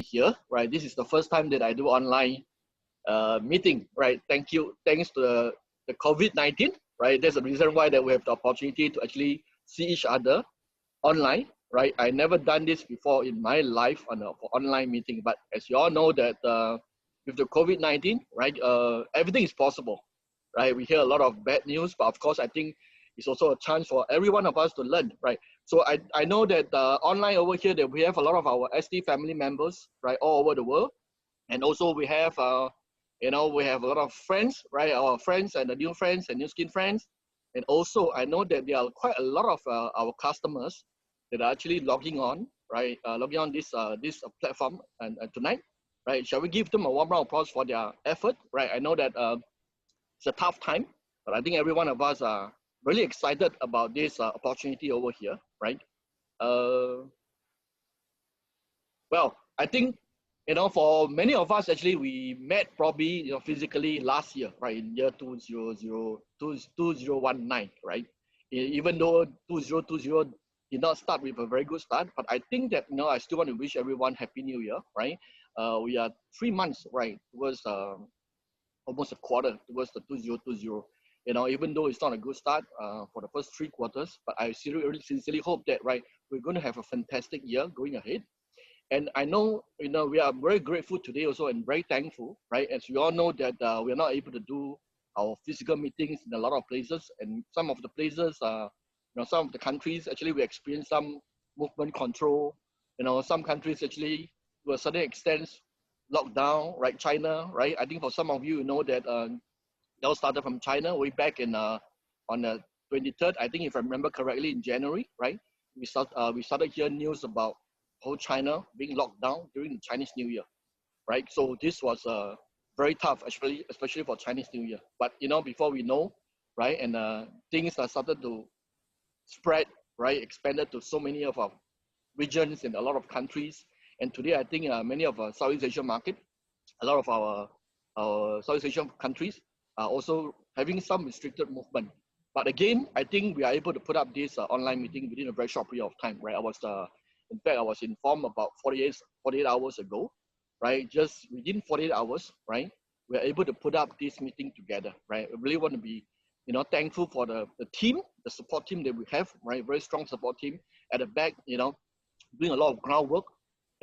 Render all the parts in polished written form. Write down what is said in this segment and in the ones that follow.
here, right? This is the first time that I do online meeting, right? Thanks to the COVID-19, right? There's a reason why that we have the opportunity to actually see each other online, right? I never done this before in my life for online meeting, but as you all know that with the COVID-19, right, everything is possible, right? We hear a lot of bad news, but of course, I think it's also a chance for every one of us to learn, right? So I know that online over here that we have a lot of our SD family members, right, all over the world, and also we have we have a lot of friends, right? Our friends and the new friends and new skin friends, and also I know that there are quite a lot of our customers that are actually logging on, right? Logging on this platform and tonight, right? Shall we give them a warm round of applause for their effort, right? I know that it's a tough time, but I think every one of us are really excited about this opportunity over here, right? Well, I think for many of us, actually, we met probably physically last year, right, in year 2019, right? Even though 2020 did not start with a very good start, but I think that I still want to wish everyone Happy New Year, right? We are 3 months, right, towards almost a quarter towards the 2020. Even though it's not a good start for the first 3 quarters, but I really sincerely hope that, right, we're going to have a fantastic year going ahead. And I know, we are very grateful today also and very thankful, right? As we all know that we are not able to do our physical meetings in a lot of places, and some of the places, some of the countries actually we experience some movement control. Some countries actually to a certain extent lockdown, right? China, right? I think for some of you, know that they all started from China way back in on the 23rd, I think if I remember correctly, in January, right? We started hearing news about whole China being locked down during the Chinese New Year, right? So this was very tough, especially for Chinese New Year. But before we know, right, and things are started to spread, right, expanded to so many of our regions in a lot of countries. And today, I think many of our Southeast Asian market, a lot of our Southeast Asian countries are also having some restricted movement. But again, I think we are able to put up this online meeting within a very short period of time, right? In fact, I was informed about 48 hours ago, right? Just within 48 hours, right? We're able to put up this meeting together, right? I really want to be, thankful for the team, the support team that we have, right? Very strong support team at the back, doing a lot of groundwork.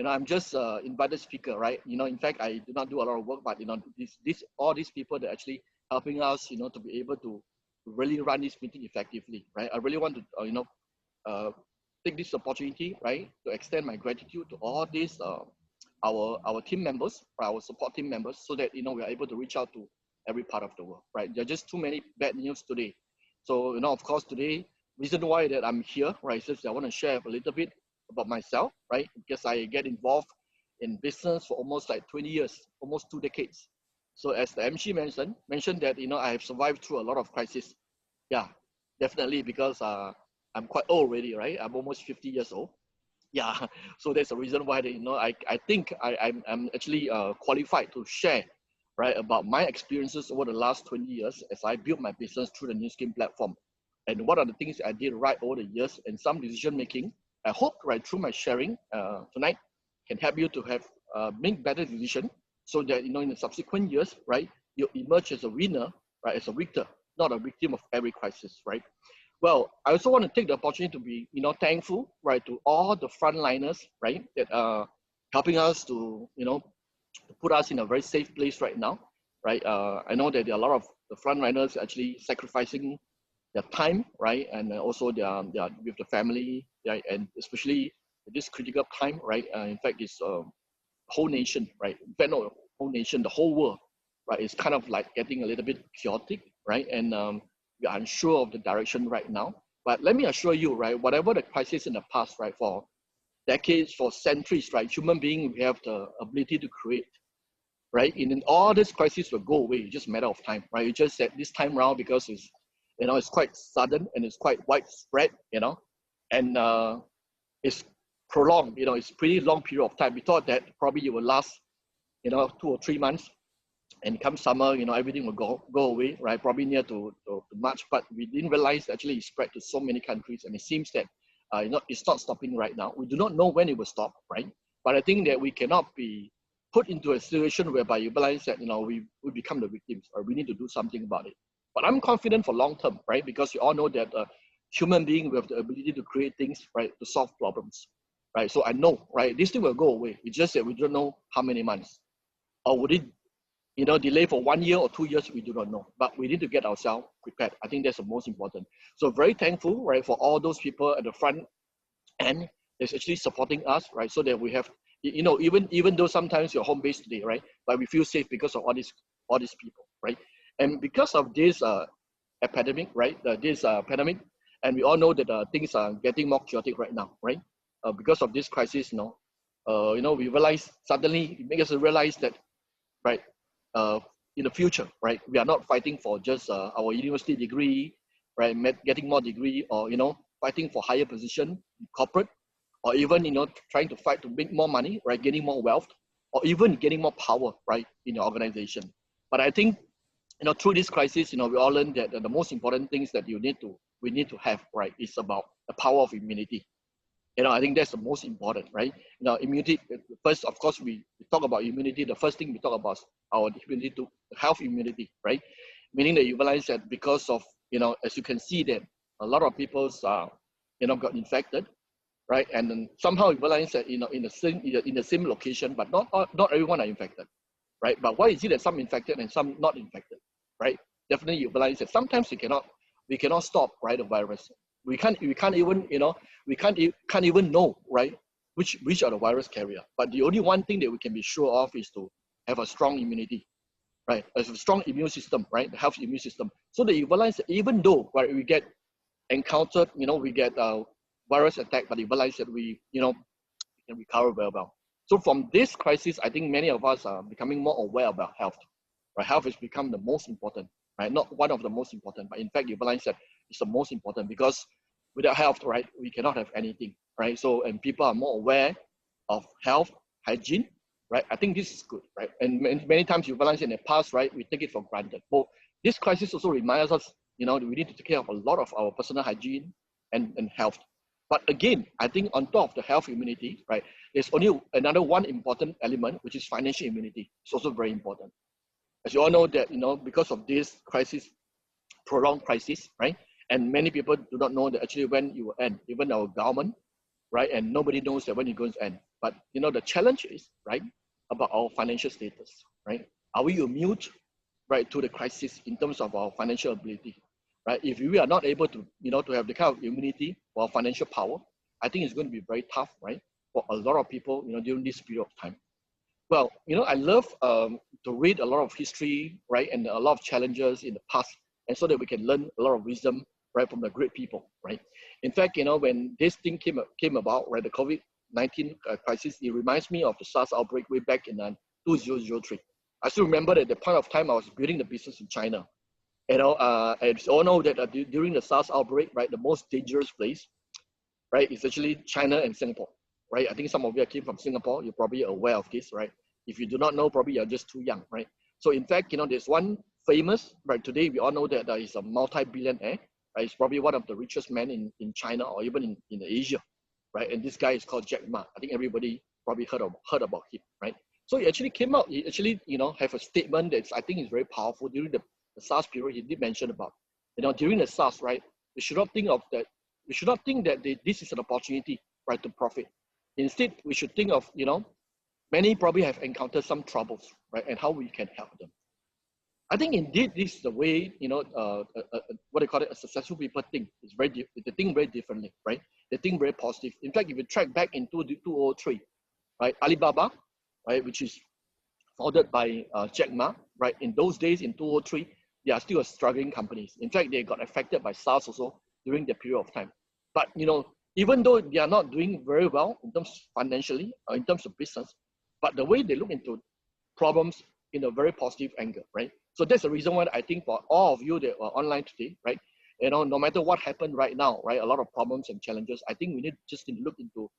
I'm just invited speaker, right? In fact, I do not do a lot of work, but all these people that are actually helping us, to be able to really run this meeting effectively, right? I really want to, take this opportunity, right, to extend my gratitude to all these our team members, our support team members, so that we are able to reach out to every part of the world, right? There are just too many bad news today. So of course, today reason why that I'm here, right, is I want to share a little bit about myself, right? Because I get involved in business for almost like 20 years, almost 2 decades. So as the MC mentioned that I have survived through a lot of crises. Yeah, definitely, because I'm quite old already, right? I'm almost 50 years old. Yeah, so that's the reason why I think I'm actually qualified to share, right, about my experiences over the last 20 years as I built my business through the New Skin platform, and what are the things I did right over the years, and some decision making. I hope, right, through my sharing tonight can help you to have make better decision, so that in the subsequent years, right, you emerge as a winner, right, as a victor, not a victim of every crisis, right? Well, I also want to take the opportunity to be, thankful, right, to all the frontliners, right, that are helping us to, to put us in a very safe place right now, right? I know that there are a lot of the frontliners actually sacrificing their time, right, and also their with the family, right, and especially this critical time, right. In fact, it's whole nation, right? In fact, not whole nation, the whole world, right, is kind of like getting a little bit chaotic, right, and we are unsure of the direction right now. But let me assure you, right, whatever the crisis in the past, right, for decades, for centuries, right, human beings, we have the ability to create, right? And all this crisis will go away. It's just a matter of time, right? You just said this time around because it's, it's quite sudden and it's quite widespread, and it's prolonged, it's pretty long period of time. We thought that probably it will last, 2 or 3 months, and come summer, everything will go away, right? Probably near to March, but we didn't realize actually it spread to so many countries, and it seems that it's not stopping right now. We do not know when it will stop, right? But I think that we cannot be put into a situation whereby you realize that, we become the victims, or we need to do something about it. But I'm confident for long term, right? Because we all know that human being, we have the ability to create things, right, to solve problems, right? So I know, right, this thing will go away. It's just that we don't know how many months, or would it, delay for 1 year or 2 years, we do not know. But we need to get ourselves prepared. I think that's the most important. So very thankful, right, for all those people at the front end that's actually supporting us, right? So that we have, even though sometimes you're home based today, right, but we feel safe because of all these people, right? And because of this epidemic, right, this pandemic, and we all know that things are getting more chaotic right now, right? Because of this crisis, we realize suddenly it makes us realize that, right, uh, in the future, right, we are not fighting for just our university degree, right, getting more degree, or fighting for higher position in corporate, or even trying to fight to make more money, right, getting more wealth, or even getting more power, right, in your organization. But I think, through this crisis, we all learned that the most important things that we need to have, right, is about the power of immunity. I think that's the most important, right? Immunity. First, of course, we talk about immunity. The first thing we talk about is our immunity to health immunity, right? Meaning that you realize that because of, as you can see that a lot of people's, got infected, right? And then somehow you realize that, in the same location, but not everyone are infected, right? But why is it that some infected and some not infected, right? Definitely you realize that sometimes we cannot stop, right, the virus. We can't even, can't even know, right, which are the virus carrier. But the only one thing that we can be sure of is to have a strong immunity, right? A strong immune system, right? The health immune system. So that you realize that even though, right, we get encountered, we get virus attack, but you realize that we can recover very well. So from this crisis, I think many of us are becoming more aware about health. Right? Health has become the most important, right? Not one of the most important, but in fact, you realize that it's the most important, because without health, right, we cannot have anything, right? So, and people are more aware of health, hygiene, right? I think this is good, right? And many times you realize in the past, right, we take it for granted. But this crisis also reminds us, we need to take care of a lot of our personal hygiene and health. But again, I think on top of the health immunity, right, there's only another one important element, which is financial immunity. It's also very important. As you all know that, because of this crisis, prolonged crisis, right, and many people do not know that actually when it will end, even our government, right, and nobody knows that when it's going to end. But, the challenge is, right, about our financial status, right? Are we immune, right, to the crisis in terms of our financial ability, right? If we are not able to, to have the kind of immunity or financial power, I think it's going to be very tough, right, for a lot of people, during this period of time. Well, I love to read a lot of history, right, and a lot of challenges in the past, and so that we can learn a lot of wisdom, right, from the great people, right. In fact, when this thing came about, right, the COVID-19 crisis, it reminds me of the SARS outbreak way back in 2003. I still remember that at the point of time I was building the business in China. As you all know that during the SARS outbreak, right, the most dangerous place, right, is actually China and Singapore, right? I think some of you came from Singapore. You're probably aware of this, right? If you do not know, probably you're just too young, right? So in fact, there's one famous, right? Today we all know that he's a multi-billionaire, right? He's probably one of the richest men in China, or even in Asia, right? And this guy is called Jack Ma. I think everybody probably heard about him, right? So he actually came out. He actually, have a statement that I think is very powerful during the SARS period. He did mention about, during the SARS, right? We should not think of that. We should not think that this is an opportunity, right, to profit. Instead, we should think of, many probably have encountered some troubles, right, and how we can help them. I think indeed this is the way, what they call it, a successful people think. They think very differently, right? They think very positive. In fact, if you track back in 2003, right, Alibaba, right, which is founded by Jack Ma, right, in those days in 2003, they are still a struggling companies. In fact, they got affected by SARS also during the period of time. But, even though they are not doing very well in terms financially or in terms of business, but the way they look into problems in a very positive angle, right? So that's the reason why I think for all of you that are online today, right, no matter what happened right now, right, a lot of problems and challenges, I think we need to look into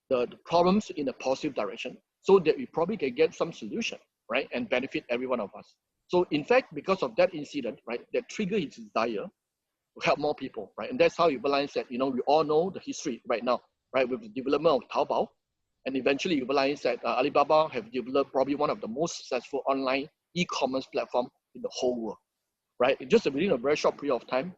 the problems in a positive direction, so that we probably can get some solution, right, and benefit every one of us. So in fact, because of that incident, right, that triggered his desire to help more people, right? And that's how you realize that, we all know the history right now, right? With the development of Taobao, And eventually you realize that Alibaba have developed probably one of the most successful online e-commerce platform in the whole world, right? Just within a very short period of time,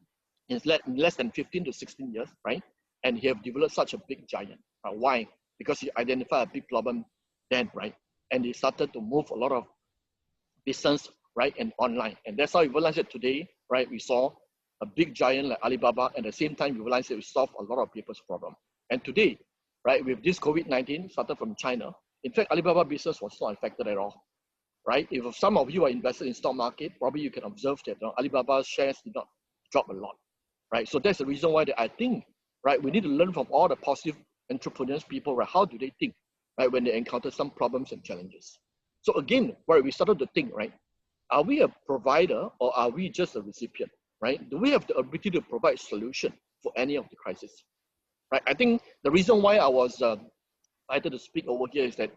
in less than 15 to 16 years, right? And he have developed such a big giant. Why? Because he identified a big problem then, right? And he started to move a lot of business, right, and online. And that's how we realized that today, right, we saw a big giant like Alibaba, and at the same time, we realized that we solved a lot of people's problem. And today, right, with this COVID-19 started from China, in fact, Alibaba business was not affected at all, right? If some of you are invested in stock market, probably you can observe that Alibaba's shares did not drop a lot, right? So that's the reason why I think, right, we need to learn from all the positive entrepreneurs, people, right? How do they think, right, when they encounter some problems and challenges? So again, right, we started to think, right, are we a provider or are we just a recipient, right? Do we have the ability to provide solution for any of the crises, right? I think the reason why I was invited to speak over here is that,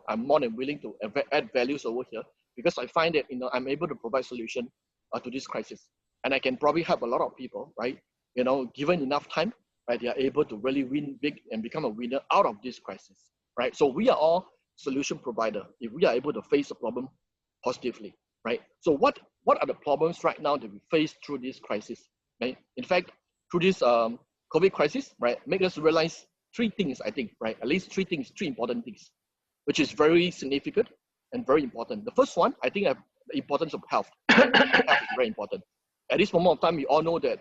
I'm more than willing to add values over here because I find that, I'm able to provide solution to this crisis. And I can probably help a lot of people, right? Given enough time, right, they are able to really win big and become a winner out of this crisis, right? So we are all solution provider if we are able to face the problem positively, right? So what are the problems right now that we face through this crisis, right? In fact, through this COVID crisis, right, make us realize three things, I think, right? At least three important things, which is very significant and very important. The first one, I think, the importance of health. Health is very important. At this moment of time, we all know that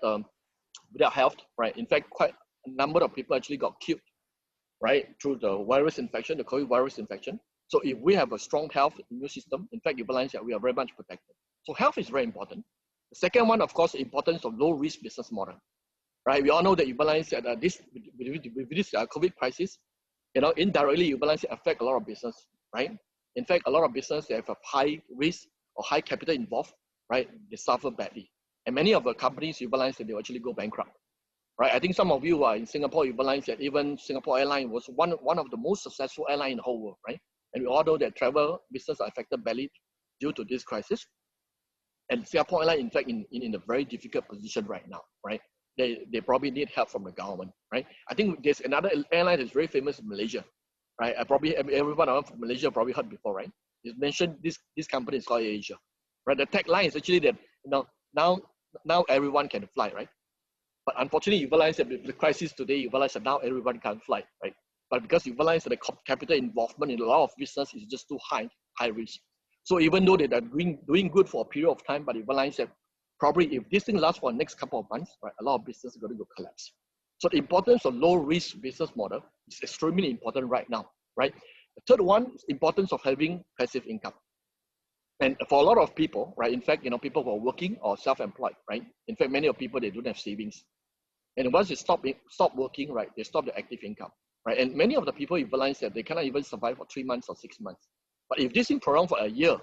without health, right, in fact, quite a number of people actually got killed, right, through the virus infection, the COVID virus infection. So if we have a strong health immune system, in fact, you realize that we are very much protected. So health is very important. The second one, of course, the importance of low risk business model, right? We all know that you realize that with this COVID crisis, indirectly you realize it affect a lot of business, right? In fact, a lot of business, they have a high risk or high capital involved, right? They suffer badly. And many of the companies, you realize that they actually go bankrupt. Right, I think some of you are in Singapore, you realize that even Singapore Airlines was one of the most successful airlines in the whole world, right? And we all know that travel business are affected badly due to this crisis. And Singapore Airlines, in fact, in a very difficult position right now, right? They probably need help from the government, right? I think there's another airline that's very famous in Malaysia, right? Everyone from Malaysia probably heard before, right? It's mentioned this company is called Asia, right? The tagline is actually that now everyone can fly, right? But unfortunately, you realize that with the crisis today, you realize that now everyone can't fly, right? But because you realize that the capital involvement in a lot of business is just too high risk. So even though they are doing good for a period of time, but you realize that probably if this thing lasts for the next couple of months, right, a lot of business is going to go collapse. So the importance of low risk business model is extremely important right now, right? The third one is importance of having passive income. And for a lot of people, right, in fact, people who are working or self-employed, right? In fact, many of people, they don't have savings. And once they stop working, right, they stop the active income, right? And many of the people, you realize that they cannot even survive for 3 months or 6 months. But if this thing prolonged for a year,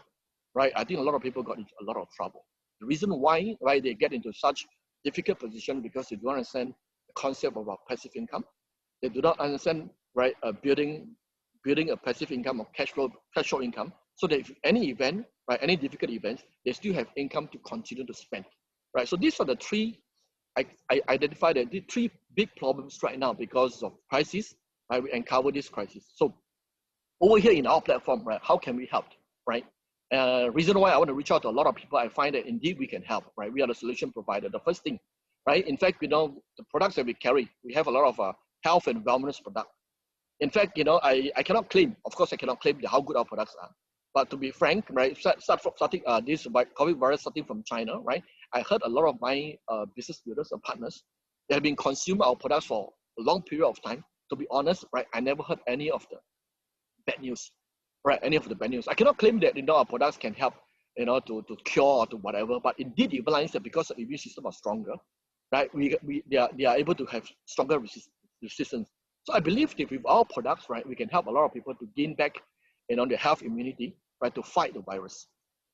right, I think a lot of people got into a lot of trouble. The reason why, right, they get into such difficult position because they don't understand the concept of passive income. They do not understand, right, building a passive income or cash flow income, so that if any event, right, any difficult events, they still have income to continue to spend, right? So these are the three. I identified that the three big problems right now because of crisis, right? We uncover this crisis. So over here in our platform, right, how can we help, right? Reason why I want to reach out to a lot of people, I find that indeed we can help, right? We are the solution provider. The first thing, right? In fact, the products that we carry, we have a lot of health and wellness products. In fact, I cannot claim, of course, I cannot claim how good our products are. But to be frank, right, starting this COVID virus starting from China, right, I heard a lot of my business builders or partners, they have been consuming our products for a long period of time. To be honest, right, I never heard any of the bad news, right, any of the bad news. I cannot claim that, our products can help, to cure or to whatever, but indeed you realize that because the immune system are stronger, right, they are able to have stronger resistance. So I believe that with our products, right, we can help a lot of people to gain back, their health immunity, right, to fight the virus,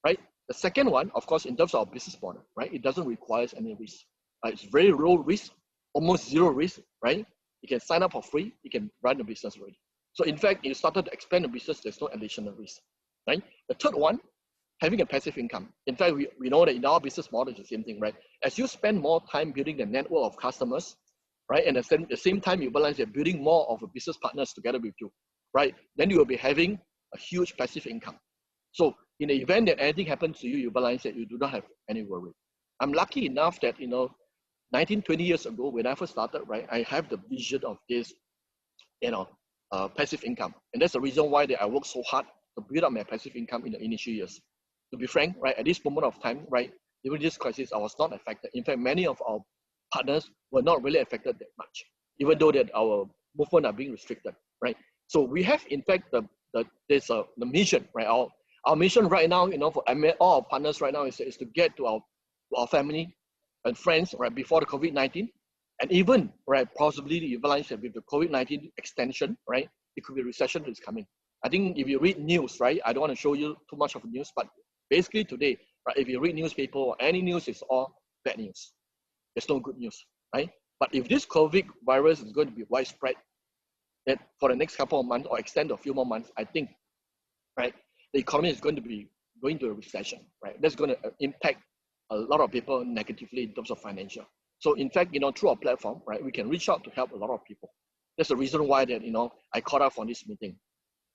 right? The second one, of course, in terms of our business model, right, it doesn't require any risk. It's very low risk, almost zero risk, right? You can sign up for free, you can run the business already. So in fact, you started to expand the business, there's no additional risk, right? The third one, having a passive income. In fact, we know that in our business model, it's the same thing, right? As you spend more time building the network of customers, right, and at the same time, you realize you're building more of a business partners together with you, right? Then you will be having a huge passive income. So in the event that anything happens to you, you realize that you do not have any worry. I'm lucky enough that, 19, 20 years ago, when I first started, right, I have the vision of this, passive income. And that's the reason why that I worked so hard to build up my passive income in the initial years. To be frank, right, at this moment of time, right, during this crisis, I was not affected. In fact, many of our partners were not really affected that much, even though that our movement are being restricted, right? So we have, in fact, the mission, right? Our mission right now, for all our partners right now is to get to our family and friends, right, before the COVID-19. And even, right, possibly you realize that with the COVID-19 extension, right, it could be recession is coming. I think if you read news, right, I don't want to show you too much of news, but basically today, right, if you read newspaper or any news, it's all bad news. There's no good news, right? But if this COVID virus is going to be widespread, that for the next couple of months or extend a few more months, I think, right, the economy is going to be going to a recession, right? That's going to impact a lot of people negatively in terms of financial. So in fact, through our platform, right, we can reach out to help a lot of people. That's the reason why that, I caught up on this meeting.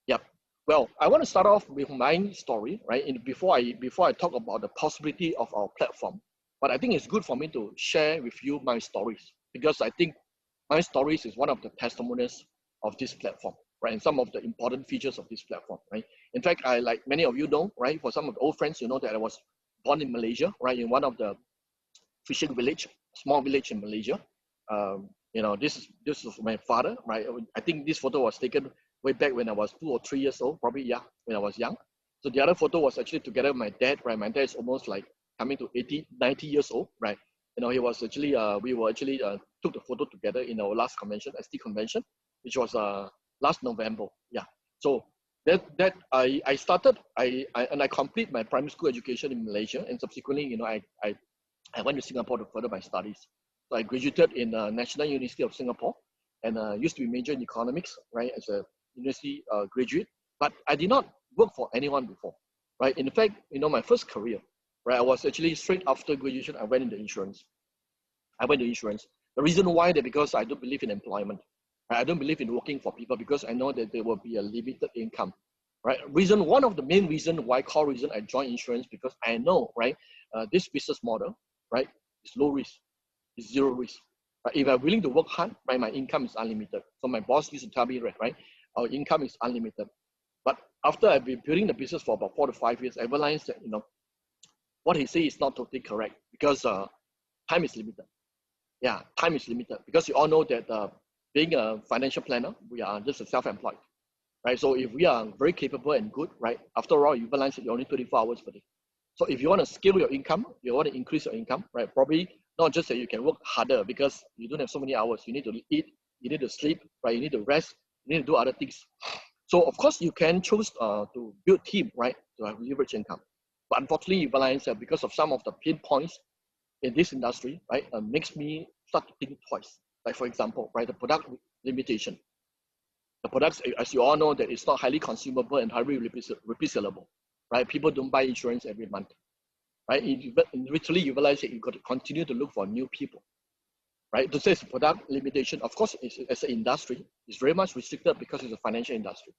Yep. Well, I want to start off with my story, right? Before I talk about the possibility of our platform, but I think it's good for me to share with you my stories, because I think my stories is one of the testimonials of this platform, right? And some of the important features of this platform, right? In fact, like many of you know, right? For some of the old friends, you know that I was born in Malaysia, right? In one of the fishing village, small village in Malaysia. This is my father, right? I think this photo was taken way back when I was 2 or 3 years old, probably, yeah, when I was young. So the other photo was actually together with my dad, right? My dad is almost like coming to 80, 90 years old, right? He was actually, we were actually took the photo together in our last convention, ST convention, which was last November, yeah. So that I started, I complete my primary school education in Malaysia, and subsequently, I went to Singapore to further my studies. So I graduated in National University of Singapore, and used to be major in economics, right, as a university graduate. But I did not work for anyone before, right? In fact, my first career, right, I was actually straight after graduation, I went into insurance. The reason why that because I don't believe in employment. Right? I don't believe in working for people because I know that there will be a limited income. Right? One of the main core reason I joined insurance, because I know, right, this business model, right, is low risk, is zero risk. Right? If I'm willing to work hard, right, my income is unlimited. So my boss used to tell me, right, our income is unlimited. But after I've been building the business for about 4 to 5 years, I realized that, what he says is not totally correct, because time is limited. Yeah, time is limited, because you all know that being a financial planner, we are just a self-employed, right? So if we are very capable and good, right, after all, you realize that you're only 24 hours per day. So if you want to scale your income, you want to increase your income, right, probably not just that you can work harder because you don't have so many hours. You need to eat, you need to sleep, right? You need to rest, you need to do other things. So of course, you can choose to build team, right, to have leverage income. But unfortunately, you realize that because of some of the pain points in this industry, right, makes me start to think twice. Like for example, right, the product limitation. The products, as you all know, that it's not highly consumable and highly repeat sellable, right? People don't buy insurance every month, right? Literally, you realize that you've got to continue to look for new people, right? To say it's a product limitation, of course, as an industry, it's very much restricted because it's a financial industry,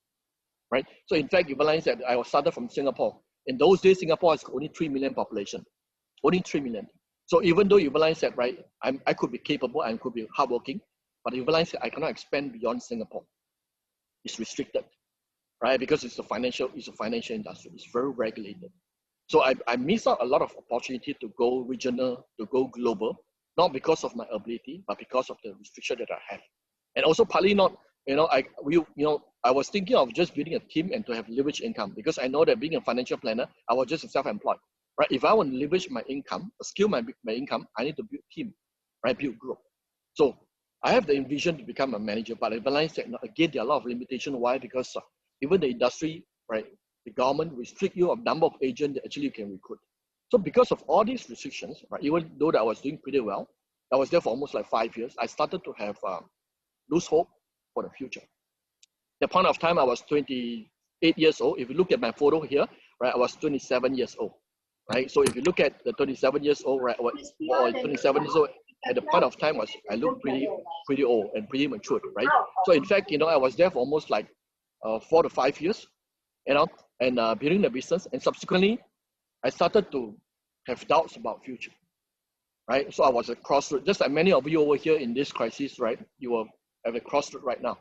right? So in fact, you realize that I was started from Singapore. In those days, Singapore has only 3 million population, only 3 million. So even though you realize that, right, I could be capable, I could be hardworking, but you realize that I cannot expand beyond Singapore. It's restricted, right? Because it's a financial industry. It's very regulated. So I miss out a lot of opportunity to go regional, to go global, not because of my ability, but because of the restriction that I have. And also partly not, I was thinking of just building a team and to have leverage income, because I know that being a financial planner, I was just self-employed, right? If I want to leverage my income, scale my income, I need to build team, right? Build group. So I have the vision to become a manager, but I realize that again, there are a lot of limitations. Why? Because even the industry, right, the government restrict you of number of agents that actually you can recruit. So because of all these restrictions, right, even though that I was doing pretty well, I was there for almost like 5 years, I started to have lose hope for the future. At the point of time, I was 28 years old. If you look at my photo here, right, I was 27 years old, right? So if you look at the 27 years old, right, or 27 years old, at the point of time I looked pretty old and pretty mature, right? So in fact, I was there for almost like 4 to 5 years, and building the business. And subsequently, I started to have doubts about future, right? So I was at crossroad, just like many of you over here in this crisis, right? You are at a crossroad right now,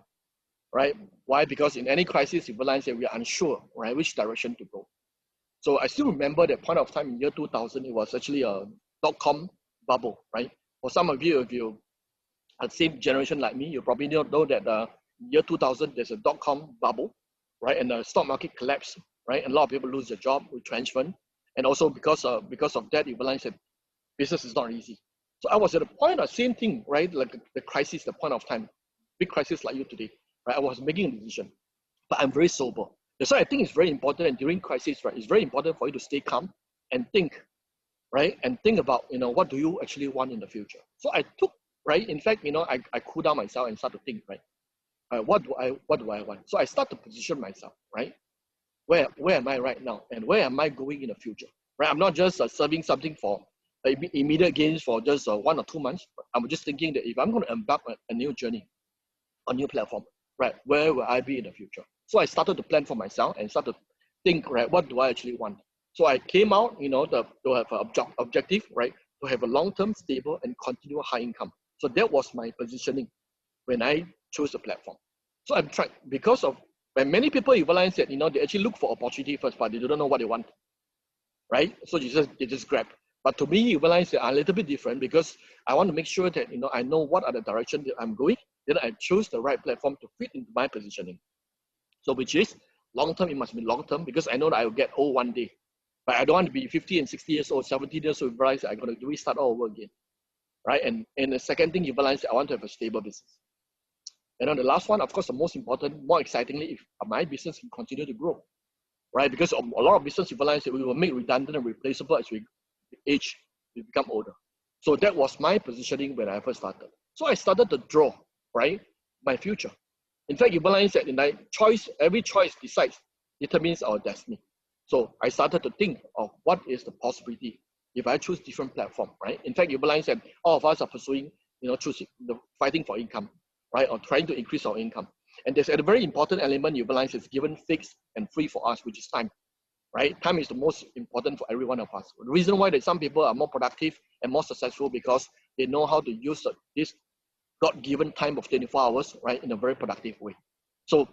right? Why? Because in any crisis, you realize that we are unsure, right, which direction to go. So I still remember that point of time in year 2000, it was actually a dot-com bubble, right? For some of you, if you are the same generation like me, you probably know that year 2000, there's a dot-com bubble, right? And the stock market collapsed, right? And a lot of people lose their job, retrenchment. And also because of that, you realize that business is not easy. So I was at a point of same thing, right? Like the crisis, the point of time, big crisis like you today, right? I was making a decision, but I'm very sober. That's why I think it's very important, and during crisis, right, it's very important for you to stay calm and think, right? And think about, what do you actually want in the future? So I took, right? In fact, I cool down myself and start to think, right? What do I want? So I start to position myself, right? Where am I right now, and where am I going in the future, right? I'm not just serving something for immediate gains for just 1 or 2 months. I'm just thinking that if I'm going to embark on a new journey, a new platform, right, where will I be in the future? So I started to plan for myself and start to think, right, what do I actually want? So I came out, to have an objective, right, to have a long-term, stable, and continual high income. So that was my positioning when I chose the platform. So I'm trying, because of when many people realize that, they actually look for opportunity first, but they don't know what they want, right? So they just grab. But to me, you realize that I'm a little bit different, because I want to make sure that, I know what are the direction that I'm going. Then I choose the right platform to fit into my positioning. So which is long-term, it must be long-term, because I know that I will get old one day. But I don't want to be 50 and 60 years old, 70 years old, realize I'm going to restart all over again, right? And the second thing, you realize that I want to have a stable business. And then the last one, of course, the most important, more excitingly, if my business can continue to grow, right? Because a lot of business, you realize that we will make redundant and replaceable as we age, we become older. So that was my positioning when I first started. So I started to draw, right, my future. In fact, you realize that every choice determines our destiny. So I started to think of what is the possibility if I choose different platform, right? In fact, you realize that all of us are pursuing, choosing fighting for income, right, or trying to increase our income. And there's a very important element you realize is given fixed and free for us, which is time, right? Time is the most important for every one of us. The reason why that some people are more productive and more successful, because they know how to use this God-given time of 24 hours, right, in a very productive way. So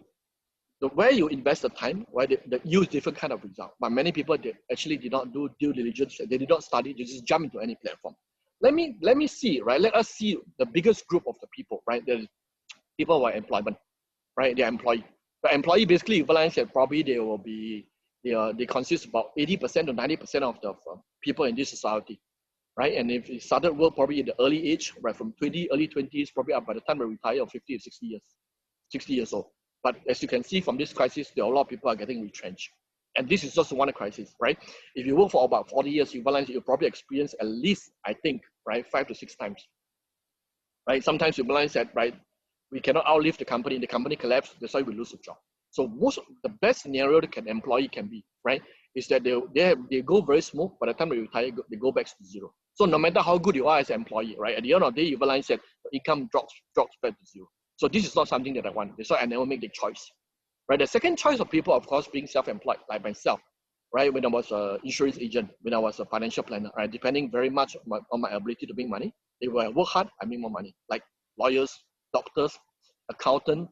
the way you invest the time, right, they use different kind of result. But many people, they actually did not do due diligence. They did not study. They just jump into any platform. Let me see, right? Let us see the biggest group of the people, right? There's people who are employment, right? They're employee. But employee, basically, you realize that probably they consist about 80% to 90% of the people in this society, right? And if you started work probably in the early age, right, from early 20s, probably up by the time we retire of 50 or 60 years old. But as you can see from this crisis, there are a lot of people are getting retrenched. And this is just one crisis, right? If you work for about 40 years, you realize you'll probably experience at least, I think, right, 5 to 6 times, right? Sometimes you realize that, right, we cannot outlive the company collapses, that's why we lose a job. So the best scenario that employee can be, right, is that they go very smooth. By the time they retire, they go back to zero. So no matter how good you are as an employee, right, at the end of the day, you realize that the income drops back to zero. So this is not something that I want. That's why I never make the choice, right? The second choice of people, of course, being self-employed, like myself, right? When I was an insurance agent, when I was a financial planner, right, depending very much on my ability to make money. If I work hard, I make more money. Like lawyers, doctors, accountant,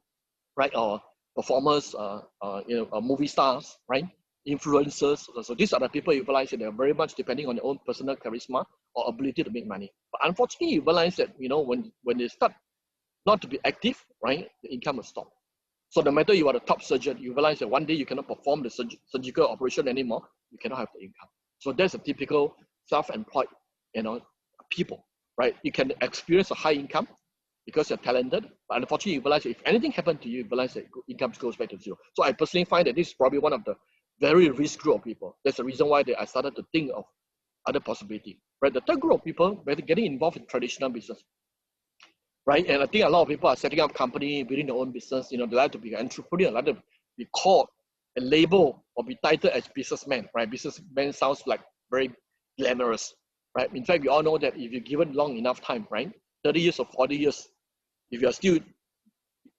right, or performers, movie stars, right, influencers. So these are the people you realize that they're very much depending on their own personal charisma or ability to make money. But unfortunately, you realize that, when they start not to be active, right, the income will stop. So no matter you are the top surgeon, you realize that one day you cannot perform the surgical operation anymore, you cannot have the income. So that's a typical self-employed, people, right? You can experience a high income because you're talented, but unfortunately you realize if anything happened to you, you realize that income goes back to zero. So I personally find that this is probably one of the very risk group of people. That's the reason why I started to think of other possibility, right? The third group of people, whether getting involved in traditional business, right? And I think a lot of people are setting up company, building their own business. They like to be an entrepreneur, like to be called and labeled or be titled as businessman, right? Businessman sounds like very glamorous, right? In fact, we all know that if you're given long enough time, right, 30 years or 40 years, if you're still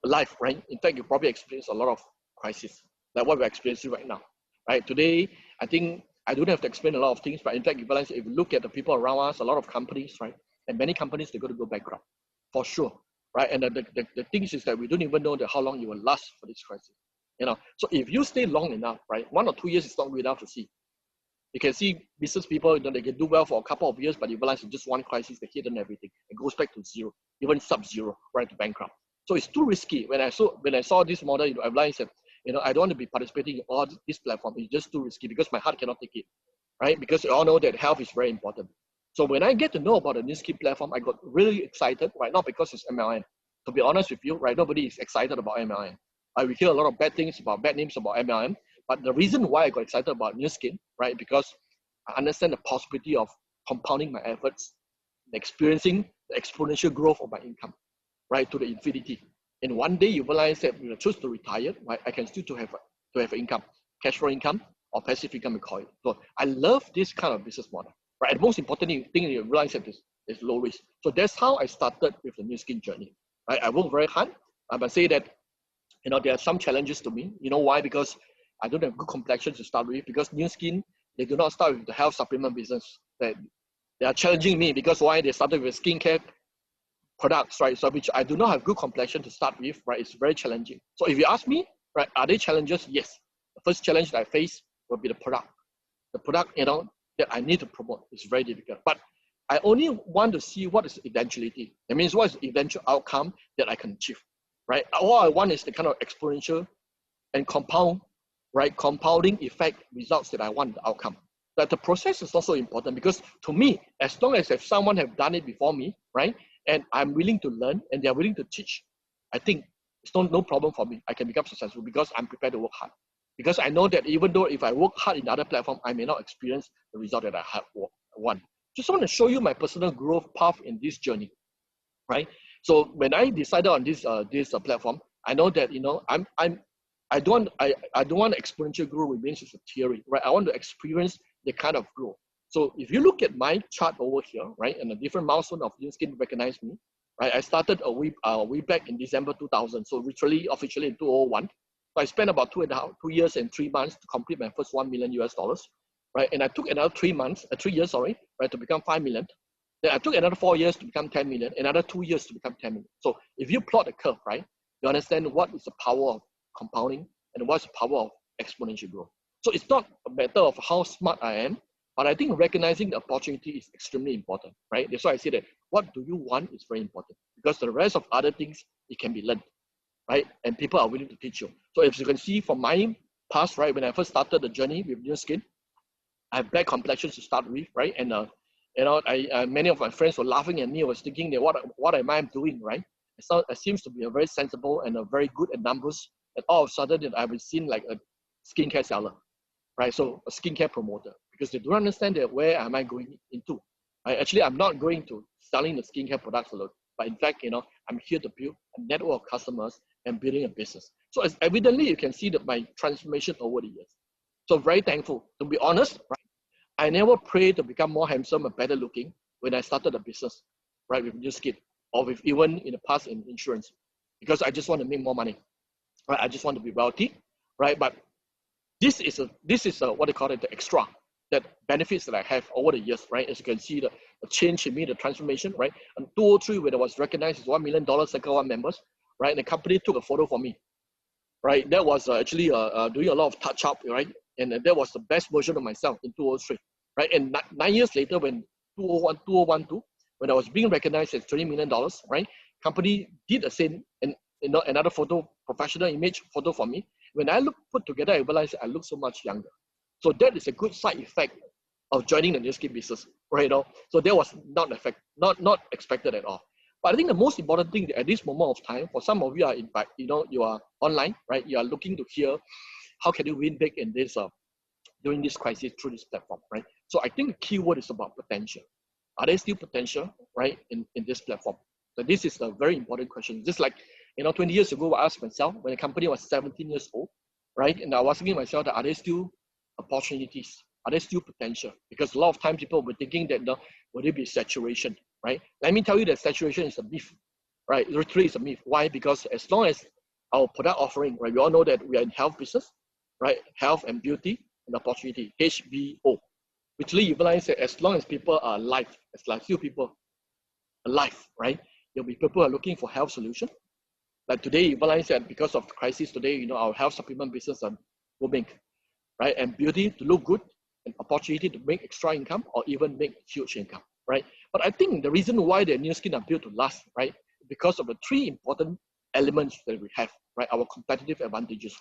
alive, right, in fact, you probably experience a lot of crisis, like what we're experiencing right now, right? Today, I think I don't have to explain a lot of things, but in fact, if you look at the people around us, a lot of companies, right? And many companies, they're going to go bankrupt, for sure, right? And the things is that we don't even know that how long it will last for this crisis, you know? So if you stay long enough, right? 1 or 2 years is not good enough to see. You can see business people, you know, they can do well for a couple of years, but you realize in just one crisis, they hit on everything. It goes back to zero, even sub-zero, right, to bankrupt. So it's too risky. When I saw this model, you know, I realized that, you know, I don't want to be participating in all this platform. It's just too risky because my heart cannot take it, right? Because we all know that health is very important. So when I get to know about the new scheme platform, I got really excited, right? Not because it's MLM. To be honest with you, right, nobody is excited about MLM. We hear a lot of bad things about bad names about MLM. But the reason why I got excited about new skin, right, because I understand the possibility of compounding my efforts, experiencing the exponential growth of my income, right, to the infinity. And one day you realize that you choose to retire, right, I can still to have income, cash flow income or passive income, we call it. So I love this kind of business model, right? And the most important thing you realize that is low risk. So that's how I started with the new skin journey, right? I work very hard. I must say that, you know, there are some challenges to me. You know why? Because I don't have good complexion to start with, because new skin, they do not start with the health supplement business. They are challenging me because why? They started with skincare products, right? So which I do not have good complexion to start with, right? It's very challenging. So if you ask me, right, are they challenges? Yes. The first challenge that I face will be the product. The product, you know, that I need to promote is very difficult. But I only want to see what is eventuality. That means what is the eventual outcome that I can achieve, right? All I want is the kind of exponential and compounding effect results that I want, the outcome. That the process is also important, because to me, as long as if someone have done it before me, right, and I'm willing to learn and they're willing to teach, I think it's no problem for me. I can become successful because I'm prepared to work hard. Because I know that even though if I work hard in other platform, I may not experience the result that I have want. Just want to show you my personal growth path in this journey, right? So when I decided on this platform, I know that, you know, I don't want exponential growth remains as a theory, right? I want to experience the kind of growth. So if you look at my chart over here, right, and the different milestone of new skin recognize me, right? I started way back in December 2000, so literally officially in 2001. So I spent about 2 years and 3 months to complete my first $1 million, right? And I took another 3 years, right, to become 5 million. Then I took another 4 years to become 10 million, another 2 years to become 10 million. So if you plot the curve, right, you understand what is the power of compounding and what's the power of exponential growth. So it's not a matter of how smart I am, but I think recognizing the opportunity is extremely important, right? That's why I say that what do you want is very important, because the rest of other things, it can be learned, right? And people are willing to teach you. So if you can see from my past, right, when I first started the journey with new skin, I have black complexions to start with, right? And you know, many of my friends were laughing at me. I was thinking that what am I doing, right? It seems to be a very sensible and a very good at numbers. And all of a sudden, I've been seen like a skincare seller, right? So a skincare promoter, because they don't understand that where am I going into. Actually, I'm not going to selling the skincare products alone, but in fact, you know, I'm here to build a network of customers and building a business. So as evidently, you can see that my transformation over the years. So very thankful. To be honest, right, I never prayed to become more handsome and better looking when I started a business, right, with new skin, or with even in the past in insurance, because I just want to make more money, right? I just want to be wealthy, right? But this is a what they call it, the extra, that benefits that I have over the years, right? As you can see, the change in me, the transformation, right? In 2003, when I was recognized as $1 million Circle 1 members, right? And the company took a photo for me, right? That was actually doing a lot of touch up, right? And that was the best version of myself in 2003, right? And 9 years later, when 2012, when I was being recognized as $20 million, right? Company did the same, and you know, another photo, professional image photo for me. When I put together, I realized I look so much younger. So that is a good side effect of joining the new skin business, right? You know? So that was not expected at all. But I think the most important thing at this moment of time, for some of you are in fact, you know, you are online, right? You are looking to hear how can you win big in this during this crisis through this platform, right? So I think the key word is about potential. Are there still potential, right, in this platform? So this is a very important question. Just like, you know, 20 years ago, I asked myself when the company was 17 years old, right? And I was asking myself, that are there still opportunities? Are there still potential? Because a lot of times people were thinking that, would it be saturation, right? Let me tell you that saturation is a myth, right? Literally it's a myth. Why? Because as long as our product offering, right? We all know that we are in health business, right? Health and beauty and opportunity, HBO. Which really implies that as long as people are alive, as long as few people alive, right? There'll be people who are looking for health solution. Like today, it implies that because of the crisis today, our health supplement business are booming, right? And beauty to look good, an opportunity to make extra income or even make huge income, right? But I think the reason why the new skin are built to last, right? Because of the three important elements that we have, right? Our competitive advantages,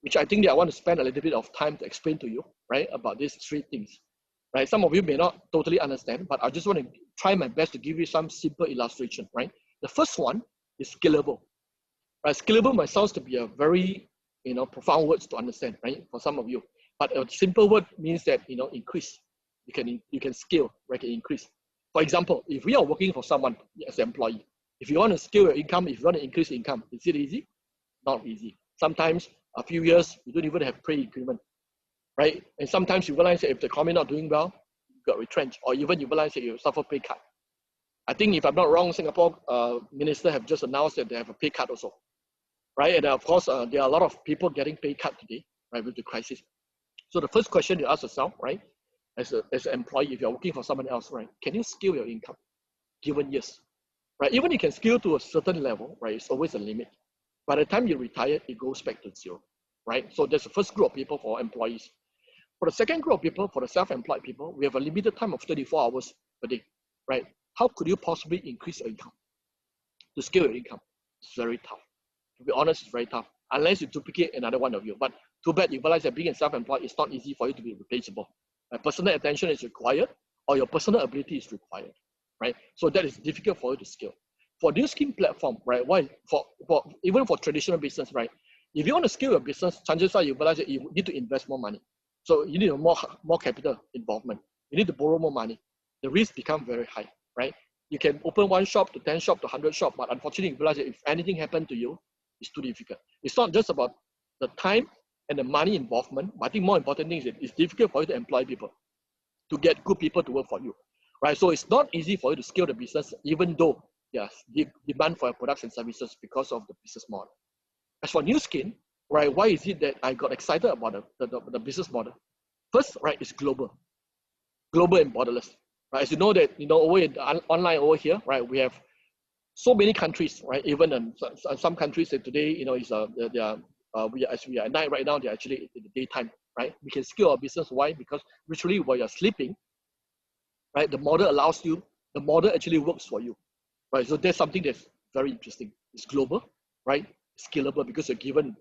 which I think that I want to spend a little bit of time to explain to you, right? About these three things, right? Some of you may not totally understand, but I just want to try my best to give you some simple illustration, right? The first one is scalable, right? Scalable might sound to be a very, profound words to understand, right? For some of you, but a simple word means that, increase. You can scale, right? Can increase. For example, if we are working for someone as an employee, if you want to scale your income, if you want to increase income, is it easy? Not easy. Sometimes a few years, you don't even have pay increment, right? And sometimes you realize that if the economy not doing well, you got retrenched, or even you realize that you suffer pay cut. I think if I'm not wrong, Singapore minister have just announced that they have a pay cut also, right? And of course, there are a lot of people getting pay cut today, right, with the crisis. So the first question you ask yourself, right, as an employee, if you're working for someone else, right, can you scale your income given years, right? Even you can scale to a certain level, right, it's always a limit. By the time you retire, it goes back to zero, right? So that's the first group of people for employees. For the second group of people, for the self-employed people, we have a limited time of 24 hours per day, right? How could you possibly increase your income? To scale your income, it's very tough. To be honest, it's very tough, unless you duplicate another one of you. But too bad you realize that being a self-employed is not easy for you to be replaceable. Personal attention is required, or your personal ability is required, right? So that is difficult for you to scale. For new scheme platform, right? Why? For even for traditional business, right? If you want to scale your business, chances are you realize that you need to invest more money. So you need more capital involvement. You need to borrow more money. The risk becomes very high, right? You can open 1 shop to 10 shop to 100 shop, but unfortunately, you realize that if anything happened to you, it's too difficult. It's not just about the time and the money involvement, but I think more important thing is that it's difficult for you to employ people, to get good people to work for you, right? So it's not easy for you to scale the business, even though there's demand for your products and services because of the business model. As for new skin, right, why is it that I got excited about the business model? First, right, it's global and borderless, right? As you know that, over in online over here, right, we have so many countries, right? Even in some countries that today, is we are at night right now, they're actually in the daytime, right? We can scale our business. Why? Because literally while you're sleeping, right, the model actually works for you, right? So that's something that's very interesting. It's global, right? Scalable because you're given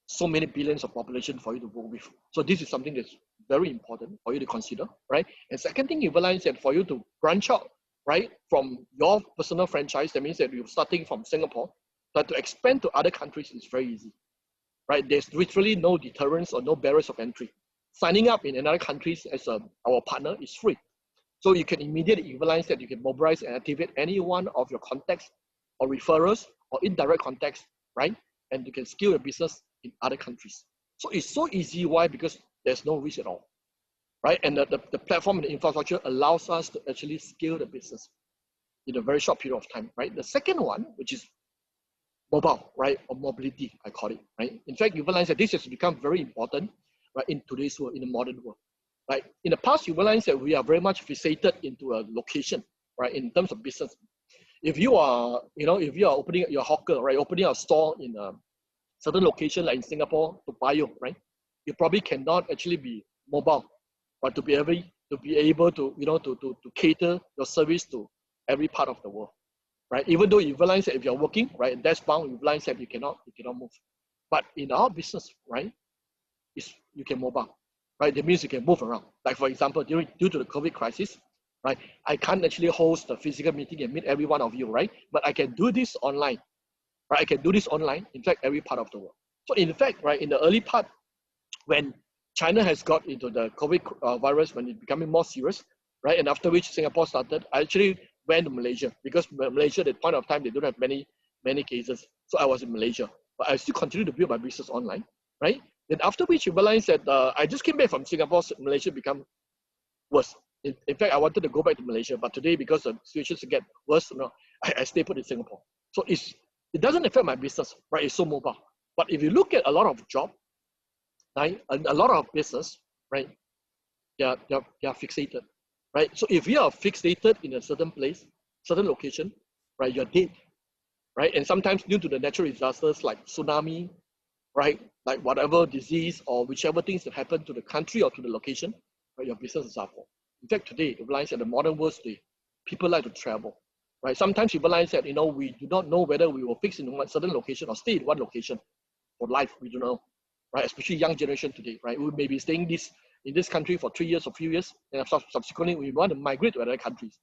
so many billions of population for you to work with. So this is something that's very important for you to consider, right? And second thing, you realize that for you to branch out, right, from your personal franchise, that means that you're starting from Singapore, but to expand to other countries is very easy, right? There's literally no deterrence or no barriers of entry. Signing up in another countries as our partner is free. So you can immediately realize that you can mobilize and activate any one of your contacts or referrals or indirect contacts, right? And you can scale your business in other countries. So it's so easy. Why? Because there's no risk at all, right? And the platform and the infrastructure allows us to actually scale the business in a very short period of time, right? The second one, which is mobile, right? Or mobility, I call it, right? In fact, you realize that this has become very important, right? In today's world, in the modern world, right? In the past, you realize that we are very much fixated into a location, right? In terms of business. If you are, if you are opening your hawker, right? Opening a store in a certain location like in Singapore, Toa, right? You probably cannot actually be mobile, but to be able to, to cater your service to every part of the world, right? Even though you realize that if you're working, right, that's bound, you realize that you cannot move. But in our business, right, you can mobile, right? That means you can move around. Like for example, due to the COVID crisis, right, I can't actually host a physical meeting and meet every one of you, right? But I can do this online, right? I can do this online, in fact, every part of the world. So in fact, right, in the early part, when China has got into the COVID virus, when it becoming more serious, right, and after which Singapore started, I actually went to Malaysia because Malaysia, at that point of time, they don't have many cases. So I was in Malaysia, but I still continue to build my business online, right? Then after which you realize that I just came back from Singapore, Malaysia become worse. In fact, I wanted to go back to Malaysia, but today because the situations get worse, I stay put in Singapore. So it's It doesn't affect my business, right? It's so mobile. But if you look at a lot of job, right, a lot of business, right, they are fixated, right? So if you are fixated in a certain place, certain location, right, you're dead, right? And sometimes due to the natural disasters like tsunami, right, like whatever disease or whichever things that happen to the country or to the location, right, your business is suffer. In fact, today, you realize that the modern world today, people like to travel, right? Sometimes you realize that, we do not know whether we will fix in one certain location or stay in one location for life. We don't know, right? Especially young generation today, right? We may be staying in this country for 3 years or few years, and subsequently we want to migrate to other countries.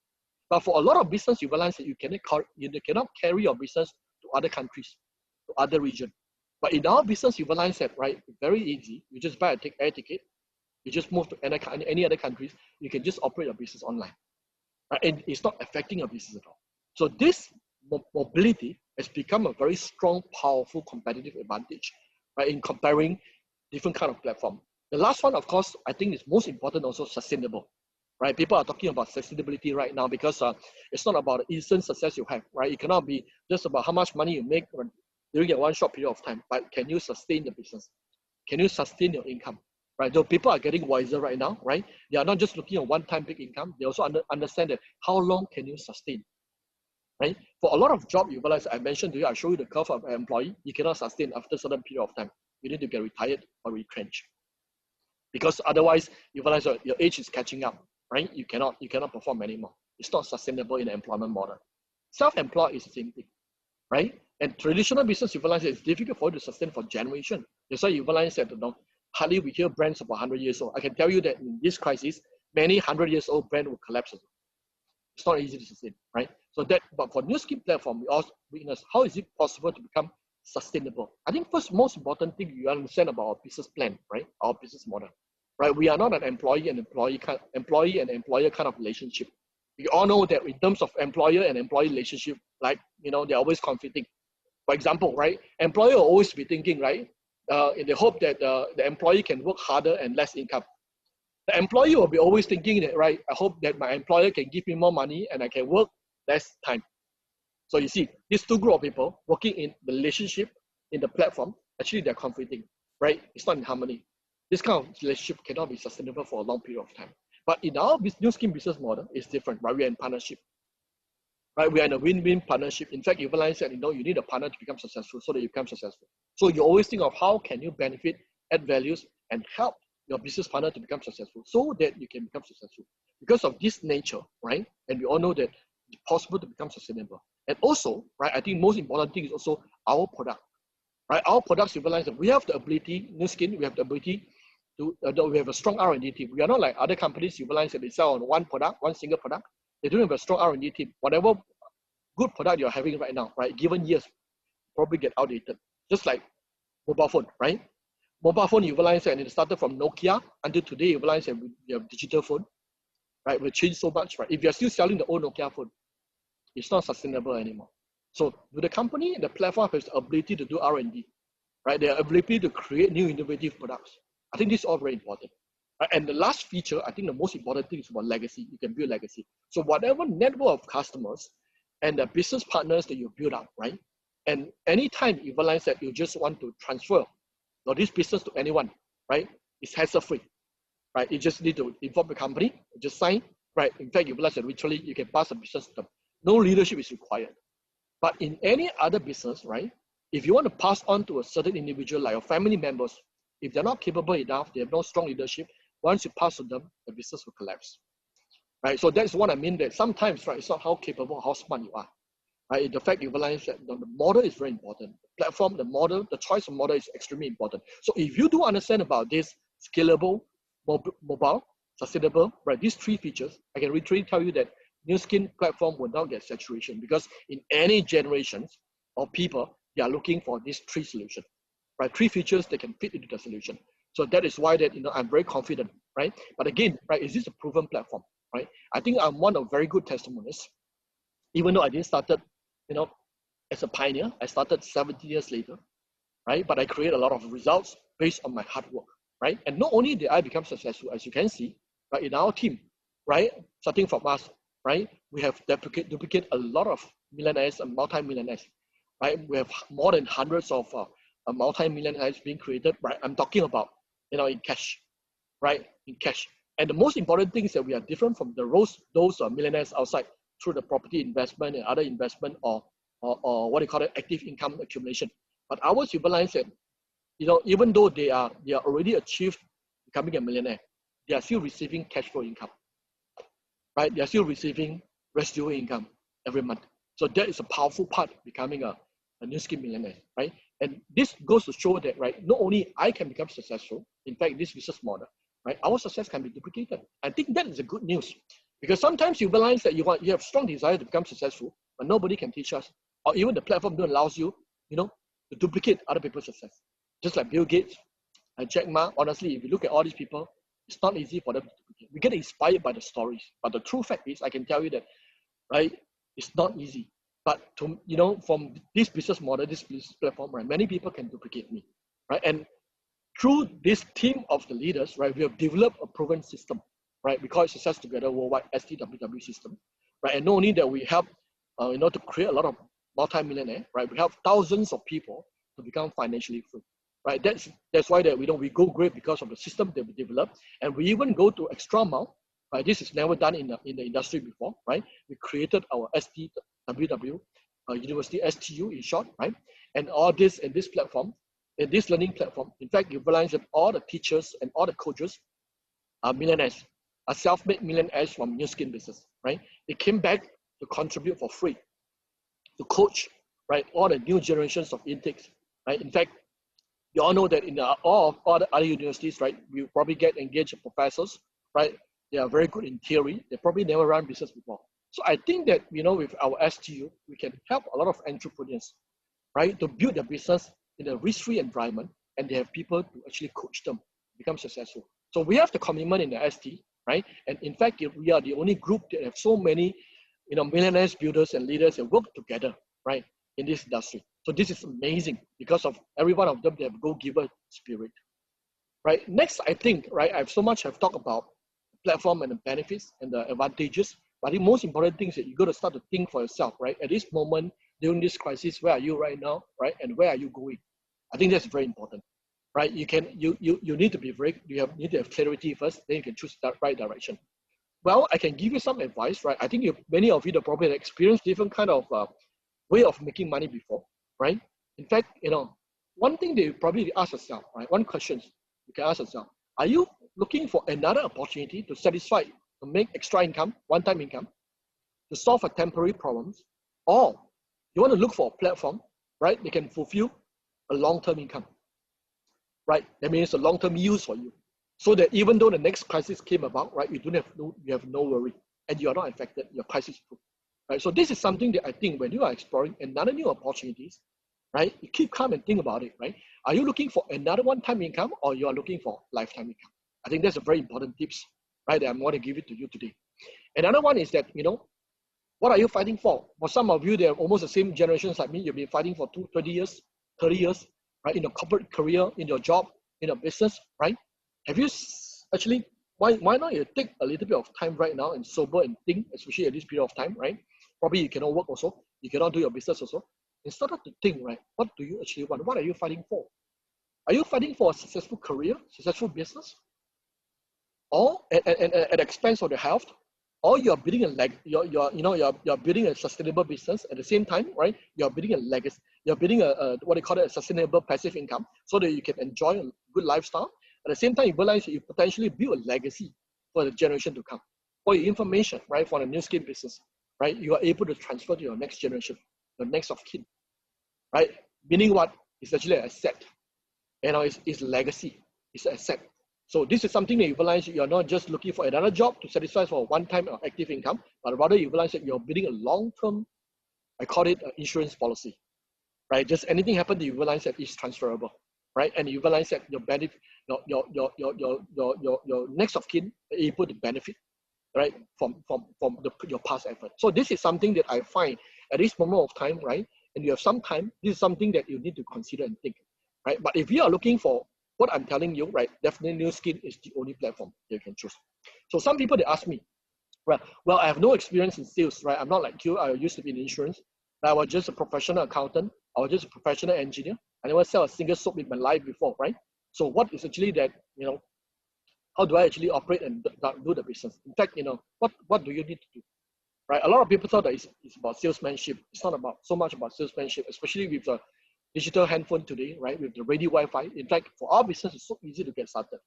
But for a lot of business, you realize that you cannot carry your business to other countries, to other region. But in our business, you realize that, right, very easy. You just buy a air ticket, you just move to any other countries, you can just operate your business online. Right? And it's not affecting your business at all. So this mobility has become a very strong, powerful competitive advantage, right, in comparing different kind of platform. The last one, of course, I think is most important also sustainable, right? People are talking about sustainability right now because it's not about the instant success you have, right? It cannot be just about how much money you make during a one short period of time, but can you sustain the business? Can you sustain your income? Right? Though people are getting wiser right now, right? They are not just looking at one-time big income. They also understand that how long can you sustain, right? For a lot of job, you realize I mentioned to you, I show you the curve of an employee. You cannot sustain after a certain period of time. You need to get retired or retrenched, because otherwise you realize your age is catching up, right? You cannot perform anymore. It's not sustainable in the employment model. Self-employed is the same thing, right? And traditional business, you realize that it's difficult for you to sustain for generation. That's why you realize that hardly we hear brands about 100 years old. I can tell you that in this crisis, many 100 years old brand will collapse. It's not easy to sustain, right? But for Nu Skin platform, we also witness how is it possible to become sustainable. I think first most important thing you understand about our business plan, right? Our business model, right? We are not an employee and employer kind of relationship. We all know that in terms of employer and employee relationship, like they're always conflicting. For example, right? Employer will always be thinking, right? In the hope that the employee can work harder and less income. The employee will be always thinking that, right? I hope that my employer can give me more money and I can work less time. So you see, these two group of people working in the relationship in the platform, actually they're conflicting, right? It's not in harmony. This kind of relationship cannot be sustainable for a long period of time. But in our Nu Skin business model, it's different, right? We are in partnership. Right, we are in a win-win partnership. In fact, you realize that you need a partner to become successful so that you become successful. So you always think of how can you benefit, add values, and help your business partner to become successful so that you can become successful. Because of this nature, right? And we all know that it's possible to become sustainable. And also, right, I think most important thing is also our product. Right, our products, you realize that we have the ability, Nu Skin, we have the ability to, we have a strong R&D team. We are not like other companies, you realize that they sell on one product, one single product. They don't have a strong R&D team. Whatever good product you're having right now, right, given years, probably get outdated. Just like mobile phone, right? Mobile phone, you realize that it started from Nokia until today, you realize that we have digital phone, right? We've changed so much, right? If you're still selling the old Nokia phone, it's not sustainable anymore. So do the company and the platform has the ability to do R&D, right? Their ability to create new innovative products. I think this is all very important. And the last feature, I think the most important thing is about legacy. You can build legacy. So whatever network of customers and the business partners that you build up, right? And anytime you realize that you just want to transfer this business to anyone, right? It's hassle-free, right? You just need to inform the company, just sign, right? In fact, you realize that literally you can pass the business to them. No leadership is required. But in any other business, right? If you want to pass on to a certain individual, like your family members, if they're not capable enough, they have no strong leadership, once you pass to them, the business will collapse. Right? So that's what I mean, that sometimes, right, it's not how capable, how smart you are. Right? The fact you realize that the model is very important. The platform, the model, the choice of model is extremely important. So if you do understand about this scalable, mobile, sustainable, right, these three features, I can literally tell you that Nu Skin platform will not get saturation, because in any generations of people, they are looking for these three solutions, right? Three features that can fit into the solution. So that is why that I'm very confident, right? But again, right, is this a proven platform, right? I think I'm one of very good testimonies. Even though I didn't started, as a pioneer, I started 17 years later, right? But I create a lot of results based on my hard work, right? And not only did I become successful, as you can see, right, in our team, right, starting from us, right, we have duplicate a lot of millionaires and multi-millionaires, right? We have more than hundreds of multi-millionaires being created, right? I'm talking about, in cash, right? In cash. And the most important thing is that we are different from those millionaires outside through the property investment and other investment or what they call it, active income accumulation. But ours, you realize that, even though they are already achieved becoming a millionaire, they are still receiving cash flow income, right? They are still receiving residual income every month. So that is a powerful part of becoming a new skin millionaire, right? And this goes to show that, right, not only I can become successful, in fact, this business model, right, our success can be duplicated. I think that is a good news, because sometimes you realize that you have strong desire to become successful, but nobody can teach us, or even the platform don't allows you, to duplicate other people's success. Just like Bill Gates and Jack Ma, honestly, if you look at all these people, it's not easy for them to duplicate. We get inspired by the stories, but the true fact is, I can tell you that, right, it's not easy. But from this business model, this business platform, right, many people can duplicate me, right? And through this team of the leaders, right, we have developed a proven system, right? We call it Success Together Worldwide STWW system, right? And not only that, we help, to create a lot of multi-millionaire, right? We help thousands of people to become financially free, right? That's why that we go great because of the system that we developed, and we even go to extra mile. Right, this is never done in the industry before, right? We created our STWW University, STU in short, right? And all this in this platform, in this learning platform, in fact, you realize that all the teachers and all the coaches are millionaires, are self-made millionaires from New Skin business, right? They came back to contribute for free, to coach, right, all the new generations of intakes, right? In fact, you all know that in all the other universities, right, we probably get engaged professors, right? They are very good in theory. They probably never run business before. So I think that, with our STU, we can help a lot of entrepreneurs, right, to build their business in a risk-free environment, and they have people to actually coach them become successful. So we have the commitment in the ST, right? And in fact, we are the only group that have so many, millionaires, builders, and leaders that work together, right, in this industry. So this is amazing because of every one of them, they have go-giver spirit, right? Next, I think, right, I've talked about platform and the benefits and the advantages, but the most important thing is that you got to start to think for yourself, right? At this moment, during this crisis, where are you right now, right? And where are you going? I think that's very important, right? You need to be need to have clarity first, then you can choose that right direction. Well, I can give you some advice, right? I think many of you have probably experienced different kind of way of making money before, right? In fact, one thing that you probably ask yourself, right? One question you can ask yourself: are you looking for another opportunity to satisfy, to make extra income, one-time income, to solve a temporary problems, or you want to look for a platform, right, that can fulfill a long-term income, right? That means a long-term use for you, so that even though the next crisis came about, right, you have no worry, and you are not affected. Your crisis proof, right? So this is something that I think when you are exploring another new opportunities, right, you keep calm and think about it, right? Are you looking for another one-time income, or you are looking for lifetime income? I think that's a very important tips, right, that I'm going to give it to you today. Another one is that, what are you fighting for? For some of you, they're almost the same generations like me. You've been fighting for 20 years, 30 years, right, in your corporate career, in your job, in your business, right? Have you actually, why not you take a little bit of time right now and sober and think, especially at this period of time, right? Probably you cannot work also, you cannot do your business also. And start to think, right, what do you actually want? What are you fighting for? Are you fighting for a successful career, successful business? Or at the expense of the health, or you're building you're building a sustainable business at the same time, right? You're building a legacy. You're building a what they call it, a sustainable passive income, so that you can enjoy a good lifestyle. At the same time, you realize that you potentially build a legacy for the generation to come. For your information, right, for the new skin business, right, you are able to transfer to your next generation, your next of kin, right? Meaning what? It's actually an asset. It's legacy. It's an asset. So this is something that you realize you're not just looking for another job to satisfy for a one-time or active income, but rather you realize that you're building a long-term, I call it an insurance policy, right? Just anything happen, you realize that it's transferable, right? And you realize that your benefit, your next of kin are able to benefit, right, from your past effort. So this is something that I find at this moment of time, right? And you have some time, this is something that you need to consider and think, right? But if you are looking for what I'm telling you, right, definitely New Skin is the only platform you can choose. So some people, they ask me, well, I have no experience in sales, right? I'm not like you. I used to be in insurance. I was just a professional accountant, I was just a professional engineer. I never sell a single soap in my life before, right? So what is actually that, how do I actually operate and do the business? In fact, what do you need to do? Right? A lot of people thought that it's about salesmanship. It's not about so much about salesmanship, especially with the digital handphone today, right? With the ready Wi-Fi. In fact, for our business, it's so easy to get started.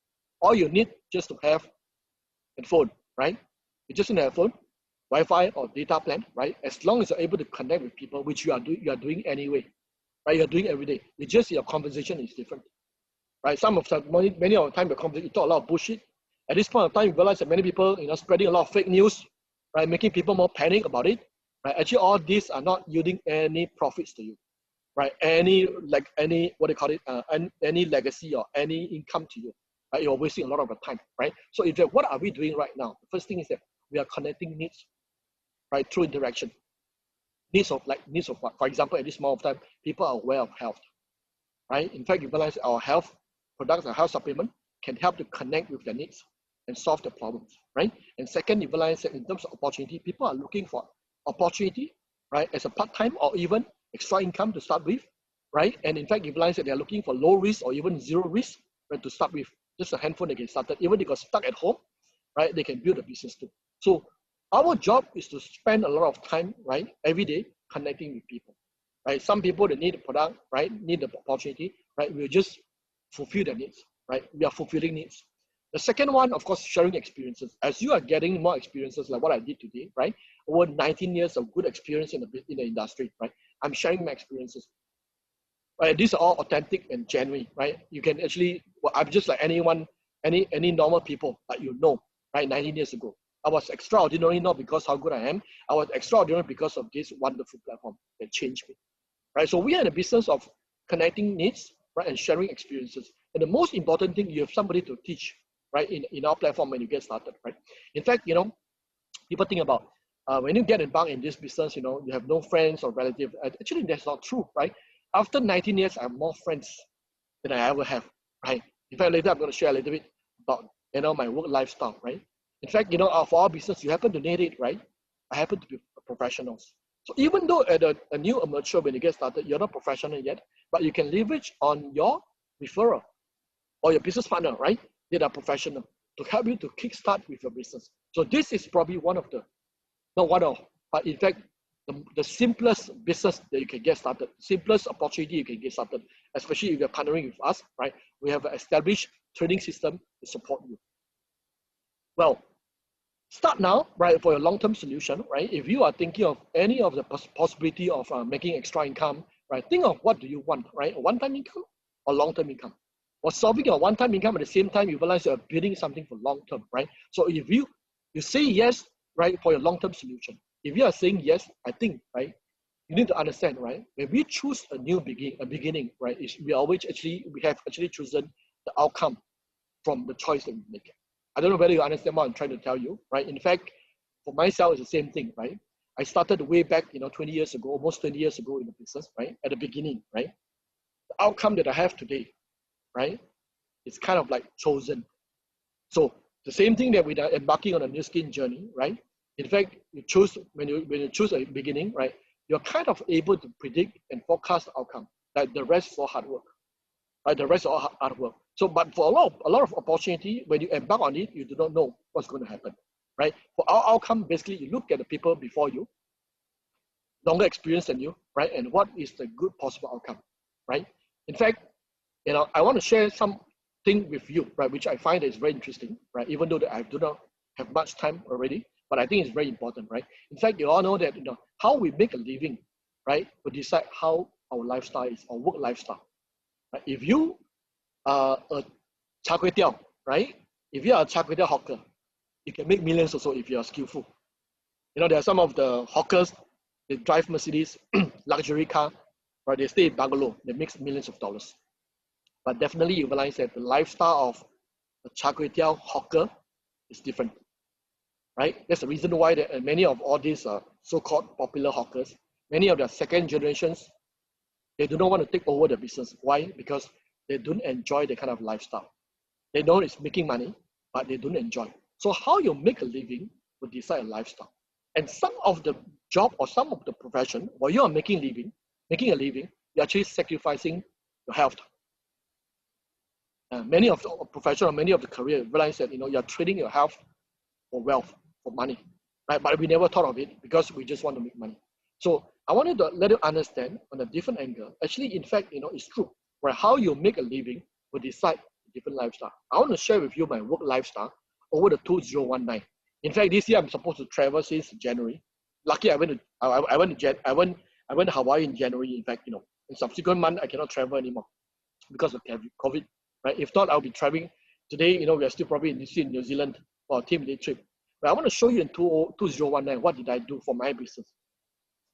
All you need just to have a phone, right? You just need a phone, Wi-Fi or data plan, right? As long as you're able to connect with people, which you are doing anyway, right? You're doing every day. It's just your conversation is different, right? Many of the time, your conversation, you talk a lot of bullshit. At this point of time, you realize that many people, spreading a lot of fake news, right? Making people more panic about it, right? Actually, all these are not yielding any profits to you, right? Any what do you call it? Any legacy or any income to you, right? You're wasting a lot of your time, right? So, what are we doing right now? The first thing is that we are connecting needs, right, through interaction. Needs of what? For example, at this moment of time, people are aware of health, right? In fact, you realize our health products, our health supplement can help to connect with their needs and solve the problems, right? And second, you realize that in terms of opportunity, people are looking for opportunity, right, as a part-time or even extra income to start with, right? And in fact, you realize that they're looking for low risk or even zero risk, right, to start with. Just a handphone they get started. Even they got stuck at home, right, they can build a business too. So our job is to spend a lot of time, right, every day connecting with people, right? Some people, they need a product, right, need the opportunity, right? We'll just fulfill their needs, right? We are fulfilling needs. The second one, of course, sharing experiences. As you are getting more experiences like what I did today, right? Over 19 years of good experience in the industry, right? I'm sharing my experiences. Right? These are all authentic and genuine, right? You can actually, I'm just like anyone, any normal people that right? 19 years ago. I was extraordinary not because how good I am. I was extraordinary because of this wonderful platform that changed me, right? So we are in the business of connecting needs, right, and sharing experiences. And the most important thing, you have somebody to teach, right, in our platform when you get started, right? In fact, people think about when you get embarked in this business, you have no friends or relatives. Actually, that's not true, right? After 19 years, I have more friends than I ever have, right? In fact, later I'm going to share a little bit about, my work lifestyle, right? In fact, for our business, you happen to need it, right? I happen to be professionals. So even though at a new amateur, when you get started, you're not professional yet, but you can leverage on your referral or your business partner, right? They are professional to help you to kickstart with your business. So this is probably not one of, but in fact, the simplest business that you can get started, simplest opportunity you can get started, especially if you're partnering with us, right? We have an established training system to support you. Well, start now, right, for your long-term solution, right? If you are thinking of any of the possibility of making extra income, right? Think of what do you want, right? A one-time income or long-term income. Or solving your one-time income at the same time, you realize you're building something for long-term, right? So if you say yes, right, for your long-term solution. If you are saying yes, I think, right, you need to understand, right? When we choose a beginning, right, we have actually chosen the outcome from the choice that we make. I don't know whether you understand what I'm trying to tell you, right? In fact, for myself, it's the same thing, right? I started way back, 20 years ago, almost 20 years ago in the business, right? At the beginning, right? The outcome that I have today, right? It's kind of like chosen. So the same thing that we are embarking on a new skin journey, right? In fact, when you choose a beginning, right? You're kind of able to predict and forecast the outcome. Like the rest is all hard work, right? The rest is all hard work. So, but for a lot of opportunity, when you embark on it, you do not know what's going to happen, right? For our outcome, basically, you look at the people before you, longer experience than you, right? And what is the good possible outcome, right? In fact, I want to share something with you, right? Which I find is very interesting, right? Even though that I do not have much time already, but I think it's very important, right? In fact, you all know that how we make a living, right, will decide how our lifestyle is, our work lifestyle. Right? If you are a char kway teow, right? If you are a char kway teow hawker, you can make millions also if you are skillful. There are some of the hawkers, they drive Mercedes, luxury car, right? They stay in bungalow, they make millions of dollars. But definitely you realize that the lifestyle of a char kway teow hawker is different, right? That's the reason why many of all these so-called popular hawkers, many of their second generations, they do not want to take over the business. Why? Because they don't enjoy the kind of lifestyle. They know it's making money, but they don't enjoy. So how you make a living will decide a lifestyle. And some of the job or some of the profession, while you are making a living, you're actually sacrificing your health. Many of the professionals, many of the career realize that you're trading your health for wealth, for money, right? But we never thought of it because we just want to make money. So I wanted to let you understand on a different angle. Actually, in fact, it's true. Right? How you make a living will decide different lifestyle. I want to share with you my work lifestyle over the 2019. In fact, this year I'm supposed to travel since January. Lucky I went to Hawaii in January. In fact, in subsequent month I cannot travel anymore because of COVID. Right? If not, I'll be traveling today. We are still probably in New Zealand for a team day trip. But I want to show you in 2019 what did I do for my business.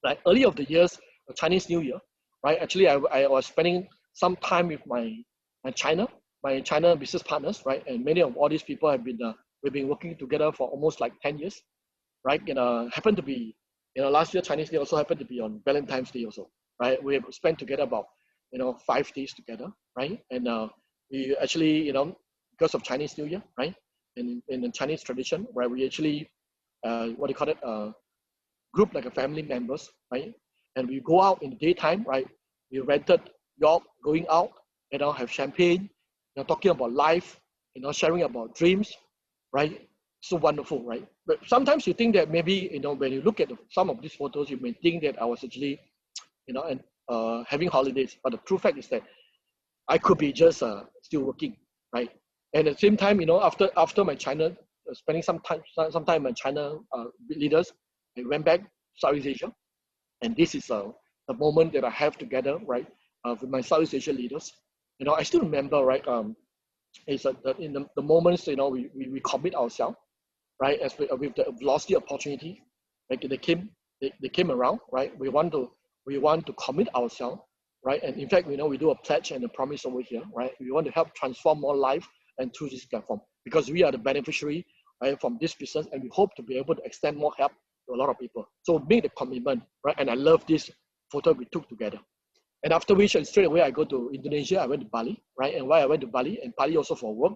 Right? Early of the years, Chinese New Year. Right? Actually, I was spending some time with my China business partners. Right? And many of all these people have been we've been working together for almost like 10 years. Right? Happened to be last year Chinese New Year also happened to be on Valentine's Day also. Right? We have spent together about 5 days together. Right? And we actually because of Chinese New Year. Right? In the Chinese tradition, right? We actually what do you call it? Group like a family members, right? And we go out in the daytime, right? We rented yacht, going out, have champagne, talking about life, sharing about dreams, right? So wonderful, right? But sometimes you think that maybe, when you look at some of these photos, you may think that I was actually, having holidays. But the true fact is that I could be just still working, right? And at the same time, after my China, spending some time with my China leaders, I went back to Southeast Asia, and this is the moment that I have together, right, with my Southeast Asia leaders. I still remember, right, it's in the moments, we commit ourselves, right, as with the velocity opportunity, like they came around, right. We want to commit ourselves, right, and in fact, we do a pledge and a promise over here, right. We want to help transform more life and through this platform because we are the beneficiary, right, from this business, and we hope to be able to extend more help to a lot of people. So make the commitment, right? And I love this photo we took together. And after which, and straight away I go to Indonesia. I went to Bali, right? And why I went to Bali, and Bali also for work,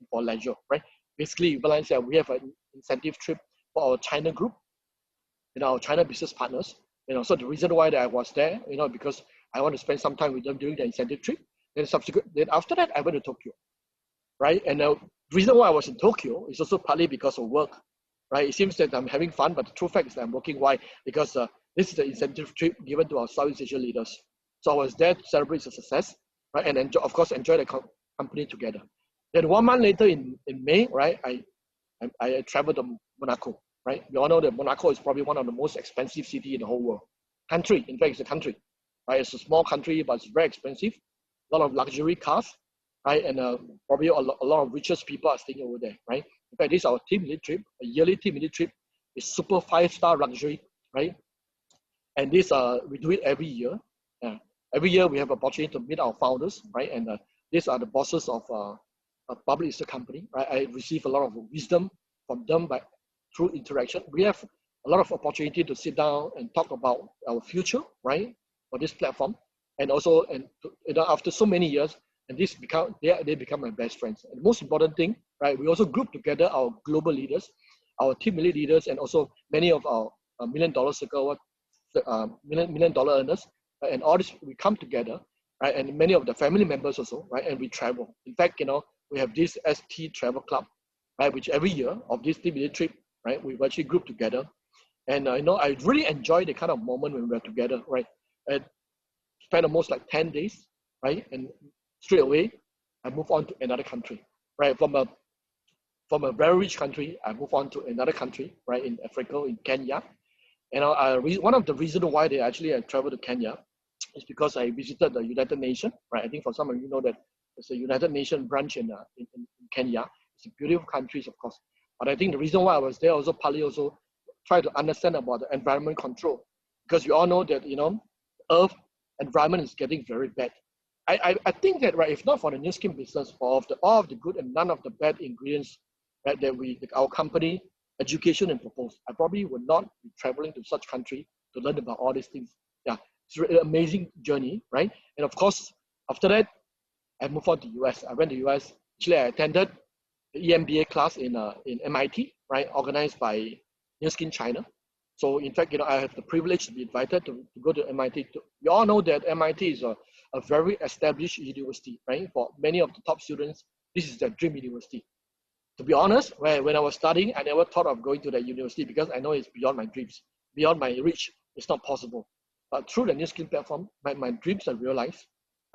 for leisure, right? Basically, Valence said we have an incentive trip for our China group, our China business partners. So the reason why that I was there, because I want to spend some time with them during the incentive trip. Then after that, I went to Tokyo, right? And the reason why I was in Tokyo is also partly because of work. Right, it seems that I'm having fun, but the true fact is that I'm working. Why? Because this is the incentive trip given to our Southeast Asia leaders. So I was there to celebrate the success, right, and of course enjoy the company together. Then 1 month later in May, right, I traveled to Monaco. Right, we all know that Monaco is probably one of the most expensive city in the whole world. Country, in fact, it's a country. Right, it's a small country, but it's very expensive. A lot of luxury cars, right, and probably a lot of richest people are staying over there. Right. In fact, this is our team lead trip, a yearly team lead trip. It's super 5-star luxury, right? And this we do it every year. Every year we have an opportunity to meet our founders, right? And these are the bosses of a public listed company, right? I receive a lot of wisdom from them through interaction. We have a lot of opportunity to sit down and talk about our future, right? For this platform, and also after so many years, and they become my best friends. And the most important thing, right? We also group together our global leaders, our team leaders, and also many of our $1 million circle, million dollar earners, right? And all this we come together, right? And many of the family members also, right? And we travel. In fact, we have this ST Travel Club, right? Which every year of this team leader trip, right? We actually group together, and I really enjoy the kind of moment when we're together, right? And spend almost like 10 days, right? And straight away, I move on to another country, right? From a very rich country, I move on to another country, right? In Africa, in Kenya. And one of the reasons why I traveled to Kenya is because I visited the United Nations, right? I think for some of you know that there's a United Nations branch in Kenya. It's a beautiful country, of course. But I think the reason why I was there also partly also try to understand about the environment control, because you all know that Earth environment is getting very bad. I think that, right, if not for the new skin business, for all of the good and none of the bad ingredients, right, that our company, education and propose, I probably would not be traveling to such country to learn about all these things. Yeah, it's an amazing journey, right? And of course, after that, I moved on to US. I went to US. Actually, I attended the EMBA class in MIT, right, organized by New Skin China. So in fact, I have the privilege to be invited to go to MIT. We all know that MIT is a very established university, right? For many of the top students, this is their dream university. To be honest, when I was studying, I never thought of going to that university because I know it's beyond my dreams, beyond my reach. It's not possible. But through the New Skill platform, my dreams are realized,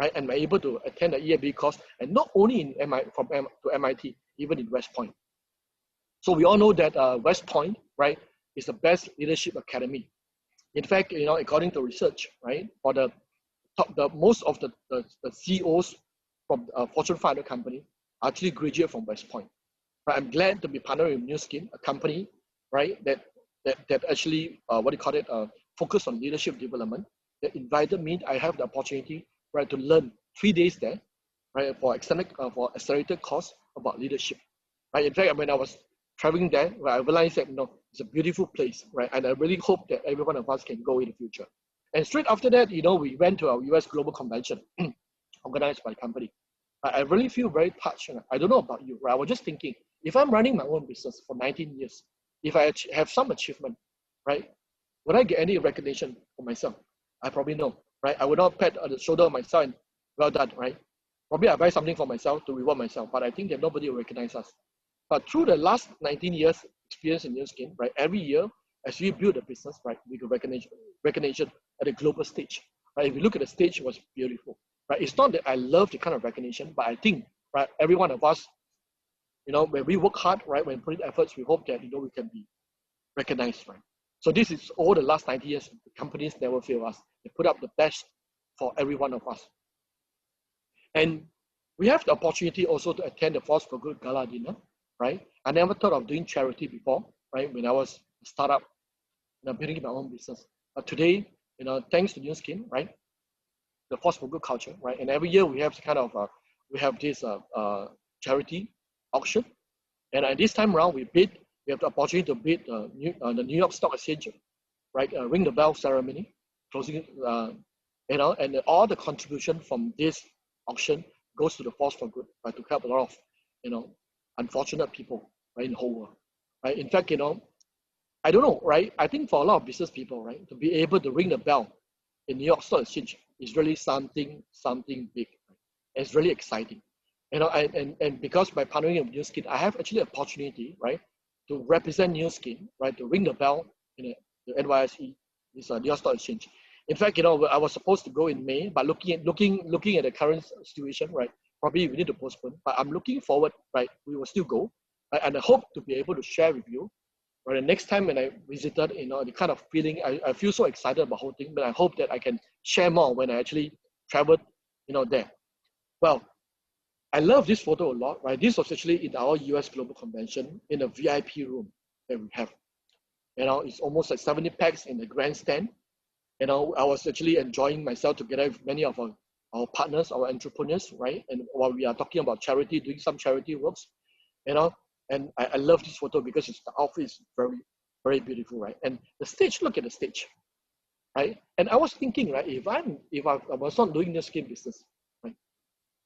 right? And I'm able to attend the EMBA course, and not only in to MIT, even in West Point. So we all know that West Point, right, is the best leadership academy. In fact, according to research, right, for most of the CEOs from Fortune 500 company actually graduate from West Point. Right? I'm glad to be partnering with New Skin, a company, right, that actually focus on leadership development. That invited me. I have the opportunity, right, to learn 3 days there, right, for accelerated course about leadership. Right. In fact, when I was traveling there, right, I realized that it's a beautiful place, right, and I really hope that every one of us can go in the future. And straight after that, we went to our US Global Convention organized by the company. I really feel very touched. I don't know about you, right? I was just thinking, if I'm running my own business for 19 years, if I have some achievement, right, would I get any recognition for myself? I probably no, right? I would not pat on the shoulder of myself and well done, right? Probably I buy something for myself to reward myself, but I think that nobody will recognize us. But through the last 19 years experience in New Skin, right, every year as we build a business, right, we get recognition at a global stage. Right? If you look at the stage, it was beautiful. Right? It's not that I love the kind of recognition, but I think, right, every one of us, when we work hard, right, when putting efforts, we hope that we can be recognized, right? So this is all the last 90 years. The companies never fail us. They put up the best for every one of us. And we have the opportunity also to attend the Force for Good Gala dinner, right? I never thought of doing charity before, right? When I was a startup, building my own business. But today, thanks to New Skin, right? The Force for Good culture, right? And every year we have this charity auction, and at this time around we have the opportunity to bid the New York Stock Exchange, right? Ring the bell ceremony, closing, and all the contribution from this auction goes to the Force for Good, right? To help a lot of unfortunate people, right, in the whole world, right? In fact, I don't know, right? I think for a lot of business people, right, to be able to ring the bell in New York Stock Exchange is really something big. Right? It's really exciting. And because by partnering with New Skin, I have actually an opportunity, right, to represent New Skin, right, to ring the bell in the NYSE, this New York Stock Exchange. In fact, I was supposed to go in May, but looking at the current situation, right, probably we need to postpone. But I'm looking forward, right, we will still go, right, and I hope to be able to share with you. But the next time when I visited, the kind of feeling, I feel so excited about the whole thing, but I hope that I can share more when I actually traveled, there. Well, I love this photo a lot, right? This was actually in our US Global Convention in a VIP room that we have. It's almost like 70 packs in the grandstand. I was actually enjoying myself together with many of our partners, our entrepreneurs, right? And while we are talking about charity, doing some charity works, and I love this photo because the outfit is very, very beautiful, right? And the stage, look at the stage, right? And I was thinking, right, if I was not doing this skin business, right,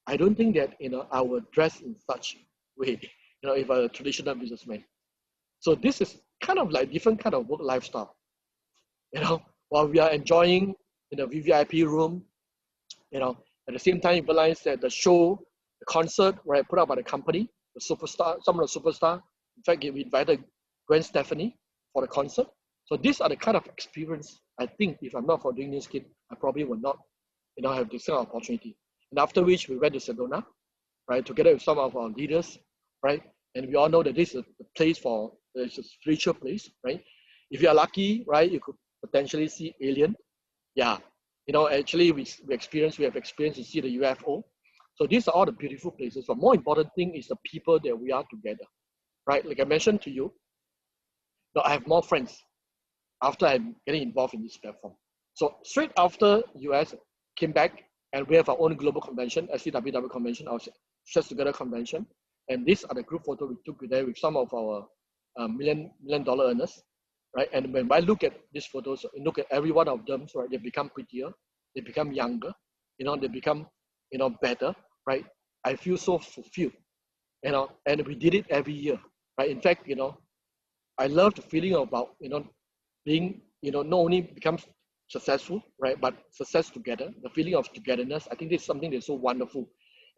I don't think that I would dress in such way, if I'm a traditional businessman. So this is kind of like different kind of work lifestyle, while we are enjoying in the VVIP room, at the same time you realize that the show, the concert, right, put up by the company, some of the superstar. In fact, we invited Gwen Stefani for the concert. So these are the kind of experience I think if I'm not for doing New Skin, I probably would not, have this kind of opportunity. And after which we went to Sedona, right, together with some of our leaders, right? And we all know that this is a place it's a spiritual place, right? If you are lucky, right, you could potentially see alien. Yeah, actually we have experienced to see the UFO. So these are all the beautiful places. But more important thing is the people that we are together, right? Like I mentioned to you, I have more friends after I'm getting involved in this platform. So straight after US came back, and we have our own global convention, SCWW convention, our Stress Together convention. And these are the group photo we took today with some of our million dollar earners, right? And when I look at these photos, look at every one of them, right? They become prettier, they become younger, they become, better, right? I feel so fulfilled, and we did it every year, right? In fact, I love the feeling about, being, not only becomes successful, right, but success together, the feeling of togetherness. I think this is something that's so wonderful.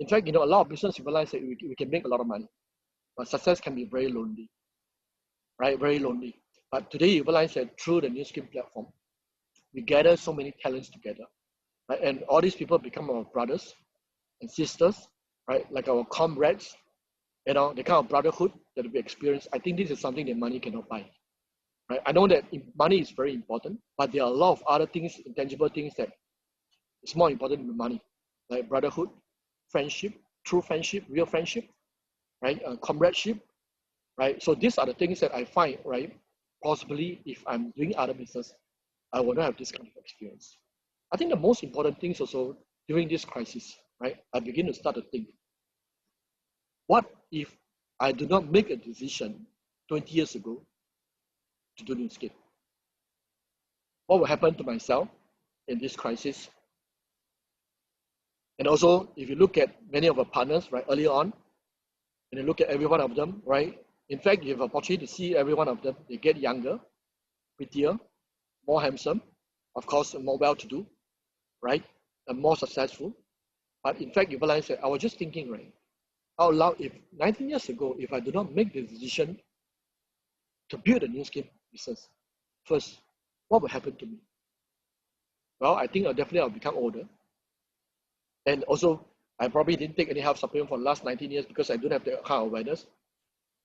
In fact, a lot of business realize that we can make a lot of money, but success can be very lonely, right? Very lonely. But today you realize that through the New Skin platform, we gather so many talents together, right? And all these people become our brothers and sisters, right? Like our comrades, the kind of brotherhood that we experience. I think this is something that money cannot buy, right? I know that money is very important, but there are a lot of other things, intangible things that is more important than money, like brotherhood, friendship, true friendship, real friendship, right? Comradeship, right? So these are the things that I find, right? Possibly if I'm doing other business, I will not have this kind of experience. I think the most important things also during this crisis, right? I begin to start to think, what if I do not make a decision 20 years ago to do New Skin? What will happen to myself in this crisis? And also, if you look at many of our partners, right, early on, and you look at every one of them, right? In fact, you have an opportunity to see every one of them. They get younger, prettier, more handsome, of course, more well-to-do, right? And more successful. But in fact, you realize that I was just thinking, right, out loud, if 19 years ago, if I do not make the decision to build a New Skin business, first, what will happen to me? Well, I think I'll become older. And also, I probably didn't take any health supplement for the last 19 years because I don't have the kind of awareness.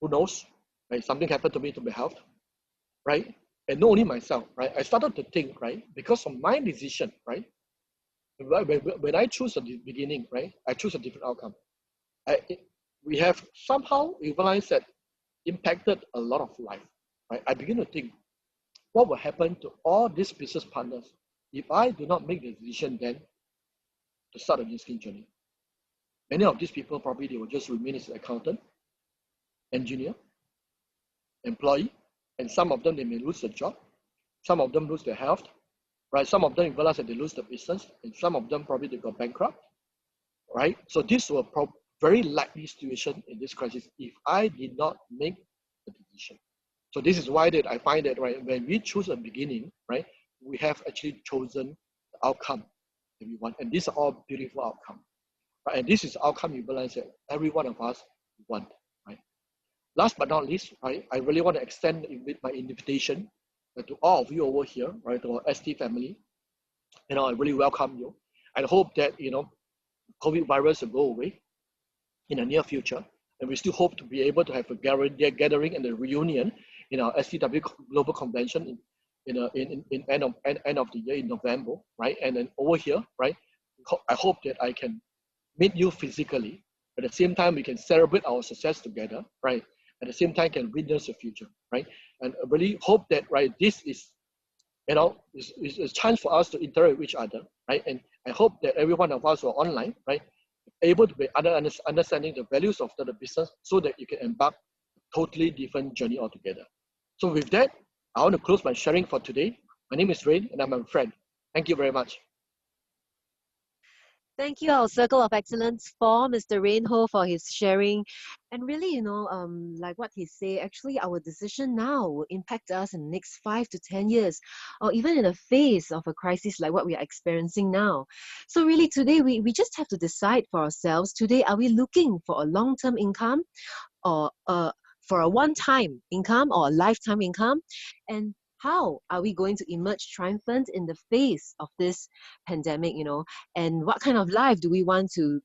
Who knows? Right? Something happened to me to my health, right? And not only myself, right? I started to think, right? Because of my decision, right? When I choose at the beginning, right? I choose a different outcome. We have somehow realized that impacted a lot of life, right? I begin to think, what will happen to all these business partners if I do not make the decision then to start a New Skin journey? Many of these people probably they will just remain as an accountant, engineer, employee, and some of them they may lose their job, some of them lose their health, right? Some of them realize that they lose the business, and some of them probably they go bankrupt, right? So this was a very likely situation in this crisis if I did not make the decision. So this is why that I find that, right, when we choose a beginning, right, we have actually chosen the outcome that we want, and these are all beautiful outcomes, right? And this is the outcome you realize that every one of us want, right? Last but not least, right, I really want to extend my invitation to all of you over here, right, to our ST family. I really welcome you. I hope that, COVID virus will go away in the near future. And we still hope to be able to have a gathering and a reunion in our STW Global Convention in end of the year in November, right? And then over here, right, I hope that I can meet you physically. At the same time, we can celebrate our success together, right? At the same time, can witness the future, right? And I really hope that, right, this is, is a chance for us to interact with each other, right? And I hope that every one of us who are online, right, able to be understanding the values of the business so that you can embark a totally different journey altogether. So with that, I want to close my sharing for today. My name is Rayne and I'm a friend. Thank you very much. Thank you, our Circle of Excellence, for Mr. Rayne Ho for his sharing. And really, like what he said, actually our decision now will impact us in the next 5 to 10 years, or even in the face of a crisis like what we are experiencing now. So really today, we just have to decide for ourselves, today, are we looking for a long-term income or for a one-time income or a lifetime income? And how are we going to emerge triumphant in the face of this pandemic, and what kind of life do we want to